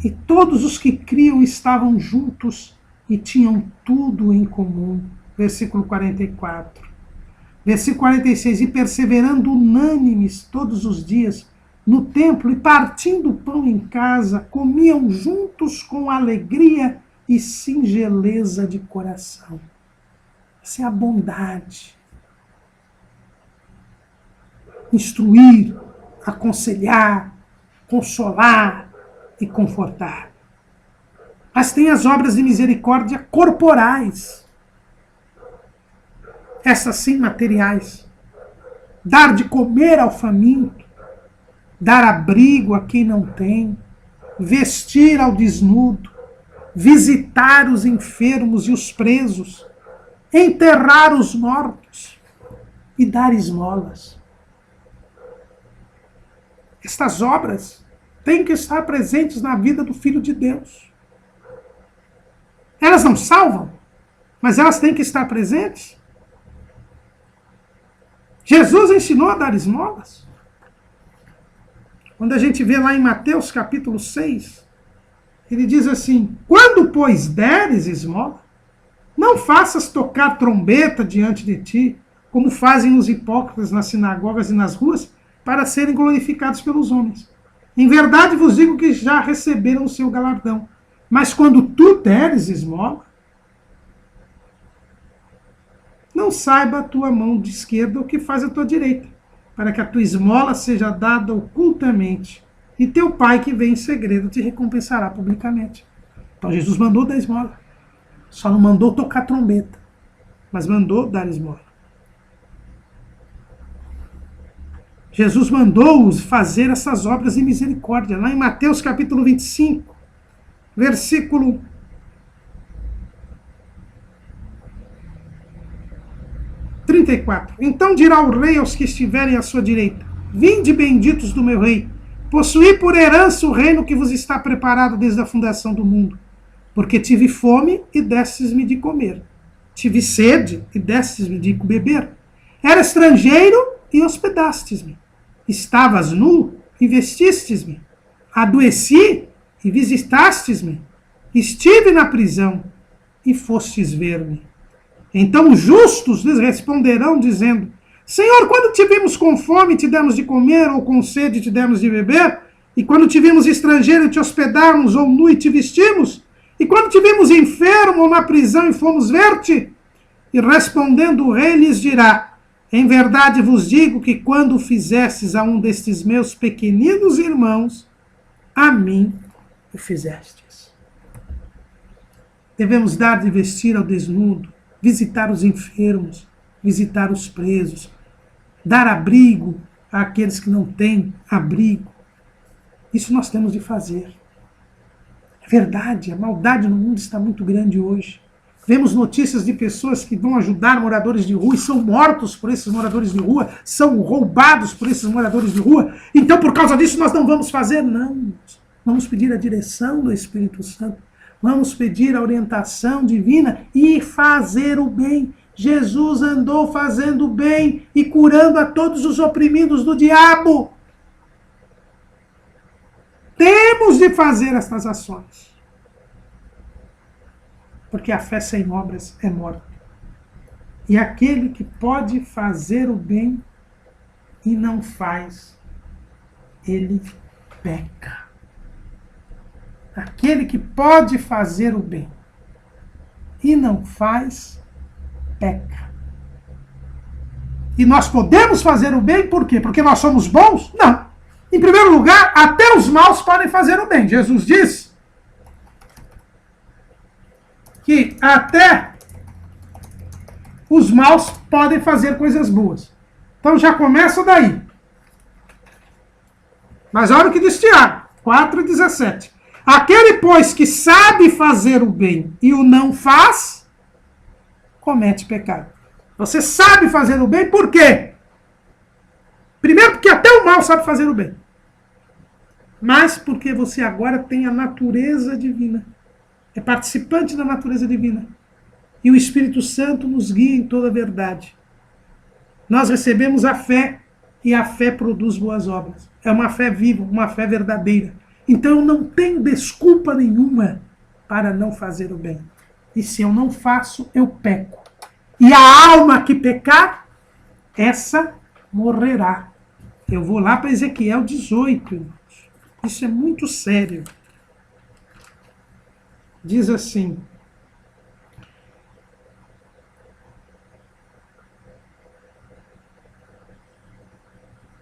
E todos os que criam estavam juntos e tinham tudo em comum. Versículo 44. Versículo 46. E perseverando unânimes todos os dias no templo e partindo o pão em casa, comiam juntos com alegria e singeleza de coração. Essa é a bondade. Instruir, aconselhar, consolar e confortar. Mas tem as obras de misericórdia corporais. Essas sim materiais. Dar de comer ao faminto, dar abrigo a quem não tem, vestir ao desnudo, visitar os enfermos e os presos, enterrar os mortos e dar esmolas. Estas obras têm que estar presentes na vida do Filho de Deus. Elas não salvam, mas elas têm que estar presentes. Jesus ensinou a dar esmolas. Quando a gente vê lá em Mateus capítulo 6, ele diz assim: quando, pois, deres esmola, não faças tocar trombeta diante de ti, como fazem os hipócritas nas sinagogas e nas ruas, para serem glorificados pelos homens. Em verdade vos digo que já receberam o seu galardão. Mas quando tu deres esmola, não saiba a tua mão de esquerda o que faz a tua direita, para que a tua esmola seja dada ocultamente, e teu pai que vem em segredo te recompensará publicamente. Então Jesus mandou dar esmola. Só não mandou tocar trombeta, mas mandou dar esmola. Jesus mandou-os fazer essas obras de misericórdia. Lá em Mateus capítulo 25, versículo 34. Então dirá o rei aos que estiverem à sua direita: vinde benditos do meu rei, possuí por herança o reino que vos está preparado desde a fundação do mundo. Porque tive fome e destes-me de comer. Tive sede e destes-me de beber. Era estrangeiro e hospedastes-me. Estavas nu e vestistes-me. Adoeci e visitastes-me. Estive na prisão e fostes ver-me. Então os justos lhes responderão, dizendo: Senhor, quando te vimos com fome, te demos de comer, ou com sede, te demos de beber? E quando te vimos estrangeiro, te hospedamos, ou nu e te vestimos? E quando te vimos enfermo ou na prisão e fomos ver-te? E respondendo o rei lhes dirá: em verdade vos digo que quando fizestes a um destes meus pequeninos irmãos, a mim o fizestes. Devemos dar de vestir ao desnudo, visitar os enfermos, visitar os presos, dar abrigo àqueles que não têm abrigo. Isso nós temos de fazer. É verdade, a maldade no mundo está muito grande hoje. Vemos notícias de pessoas que vão ajudar moradores de rua e são mortos por esses moradores de rua, são roubados por esses moradores de rua. Então, por causa disso, nós não vamos fazer, não. Vamos pedir a direção do Espírito Santo. Vamos pedir a orientação divina e fazer o bem. Jesus andou fazendo o bem e curando a todos os oprimidos do diabo. Temos de fazer estas ações. Porque a fé sem obras é morta. E aquele que pode fazer o bem e não faz, ele peca. Aquele que pode fazer o bem e não faz, peca. E nós podemos fazer o bem por quê? Porque nós somos bons? Não. Em primeiro lugar, até os maus podem fazer o bem. Jesus disse que até os maus podem fazer coisas boas. Então já começa daí. Mas olha o que diz Tiago, 4,17. Aquele, pois, que sabe fazer o bem e o não faz, comete pecado. Você sabe fazer o bem por quê? Primeiro porque a tão mal sabe fazer o bem. Mas porque você agora tem a natureza divina. É participante da natureza divina. E o Espírito Santo nos guia em toda a verdade. Nós recebemos a fé e a fé produz boas obras. É uma fé viva, uma fé verdadeira. Então eu não tenho desculpa nenhuma para não fazer o bem. E se eu não faço, eu peco. E a alma que pecar, essa morrerá. Eu vou lá para Ezequiel 18, irmãos. Isso é muito sério. Diz assim: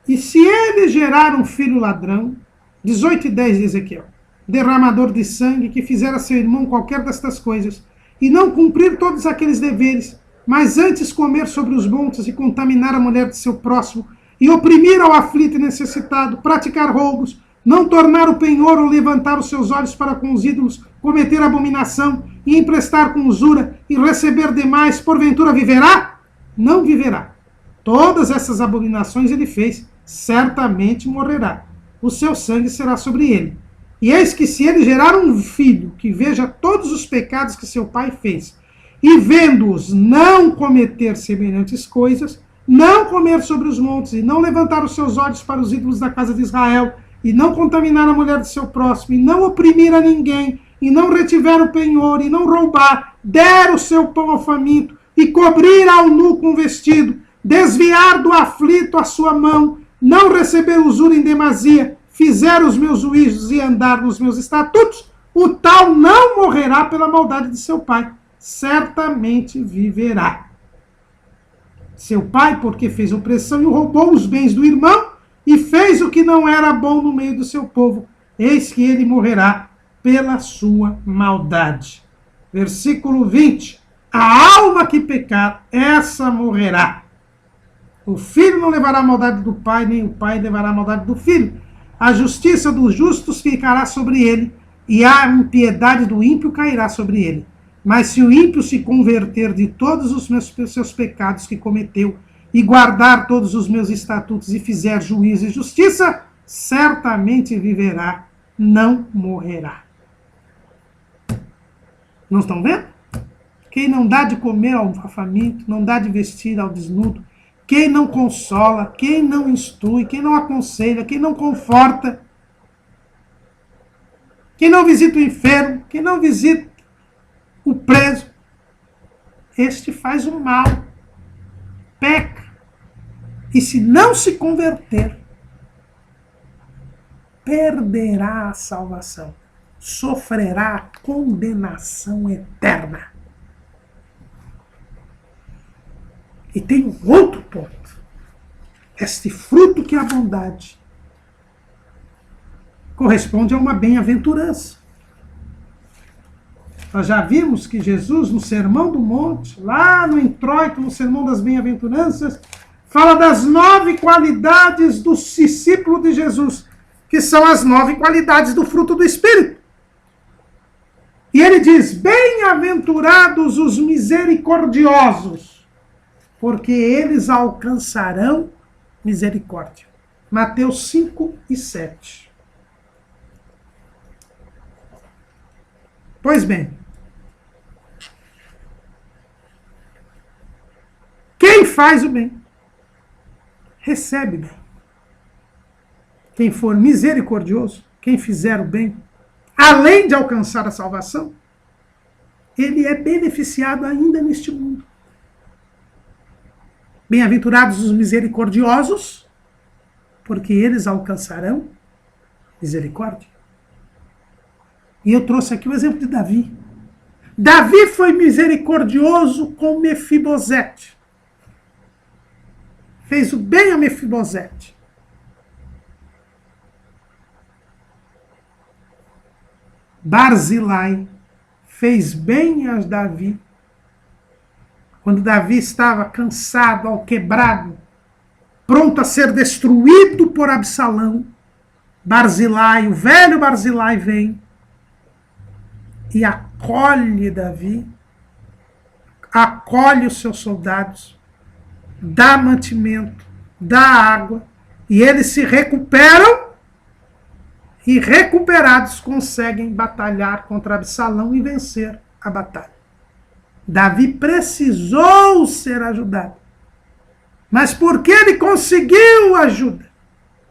e se ele gerar um filho ladrão, 18:10 de Ezequiel, derramador de sangue, que fizer a seu irmão qualquer destas coisas, e não cumprir todos aqueles deveres, mas antes comer sobre os montes e contaminar a mulher de seu próximo, e oprimir ao aflito e necessitado, praticar roubos, não tornar o penhor ou levantar os seus olhos para com os ídolos, cometer abominação, e emprestar com usura, e receber demais, porventura viverá? Não viverá. Todas essas abominações ele fez, certamente morrerá. O seu sangue será sobre ele. E eis que se ele gerar um filho que veja todos os pecados que seu pai fez, e vendo-os não cometer semelhantes coisas, não comer sobre os montes, e não levantar os seus olhos para os ídolos da casa de Israel, e não contaminar a mulher de seu próximo, e não oprimir a ninguém, e não retiver o penhor, e não roubar, der o seu pão ao faminto, e cobrir ao nu com vestido, desviar do aflito a sua mão, não receber usura em demasia, fizer os meus juízos e andar nos meus estatutos, o tal não morrerá pela maldade de seu pai, certamente viverá. Seu pai, porque fez opressão e roubou os bens do irmão, e fez o que não era bom no meio do seu povo, eis que ele morrerá pela sua maldade. Versículo 20. A alma que pecar, essa morrerá. O filho não levará a maldade do pai, nem o pai levará a maldade do filho. A justiça dos justos ficará sobre ele, e a impiedade do ímpio cairá sobre ele. Mas se o ímpio se converter de todos os seus pecados que cometeu, e guardar todos os meus estatutos, e fizer juízo e justiça, certamente viverá, não morrerá. Não estão vendo? Quem não dá de comer ao faminto, não dá de vestir ao desnudo, quem não consola, quem não instrui, quem não aconselha, quem não conforta, quem não visita o enfermo, quem não visita o preso, este faz o mal, peca. E se não se converter, perderá a salvação, sofrerá a condenação eterna. E tem um outro ponto. Este fruto que é a bondade corresponde a uma bem-aventurança. Nós já vimos que Jesus, no Sermão do Monte, lá no introito, no Sermão das Bem-aventuranças, fala das 9 qualidades do discípulo de Jesus, que são as 9 qualidades do fruto do Espírito. E ele diz: bem-aventurados os misericordiosos, porque eles alcançarão misericórdia. Mateus 5:7. Pois bem, quem faz o bem, recebe bem. Quem for misericordioso, quem fizer o bem, além de alcançar a salvação, ele é beneficiado ainda neste mundo. Bem-aventurados os misericordiosos, porque eles alcançarão misericórdia. E eu trouxe aqui o exemplo de Davi. Davi foi misericordioso com Mefibosete. Fez o bem a Mefibosete. Barzilai fez bem a Davi. Quando Davi estava cansado, quebrado, pronto a ser destruído por Absalão, Barzilai, o velho Barzilai, vem e acolhe Davi, acolhe os seus soldados, dá mantimento, dá água, E eles se recuperam e, recuperados, conseguem batalhar contra Absalão e vencer a batalha. Davi precisou ser ajudado. Mas por que ele conseguiu ajuda?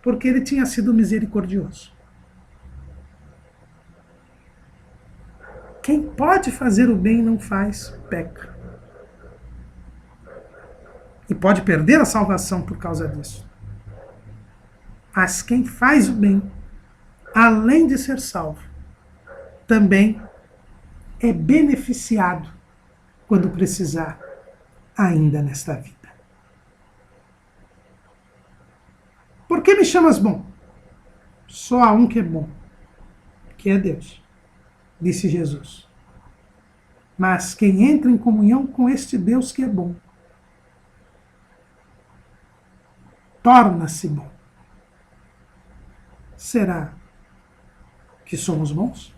Porque ele tinha sido misericordioso. Quem pode fazer o bem e não faz, peca. E pode perder a salvação por causa disso. Mas quem faz o bem, além de ser salvo, também é beneficiado quando precisar, ainda nesta vida. Por que me chamas bom? Só há um que é bom, que é Deus, disse Jesus. Mas quem entra em comunhão com este Deus que é bom, torna-se bom. Será que somos bons?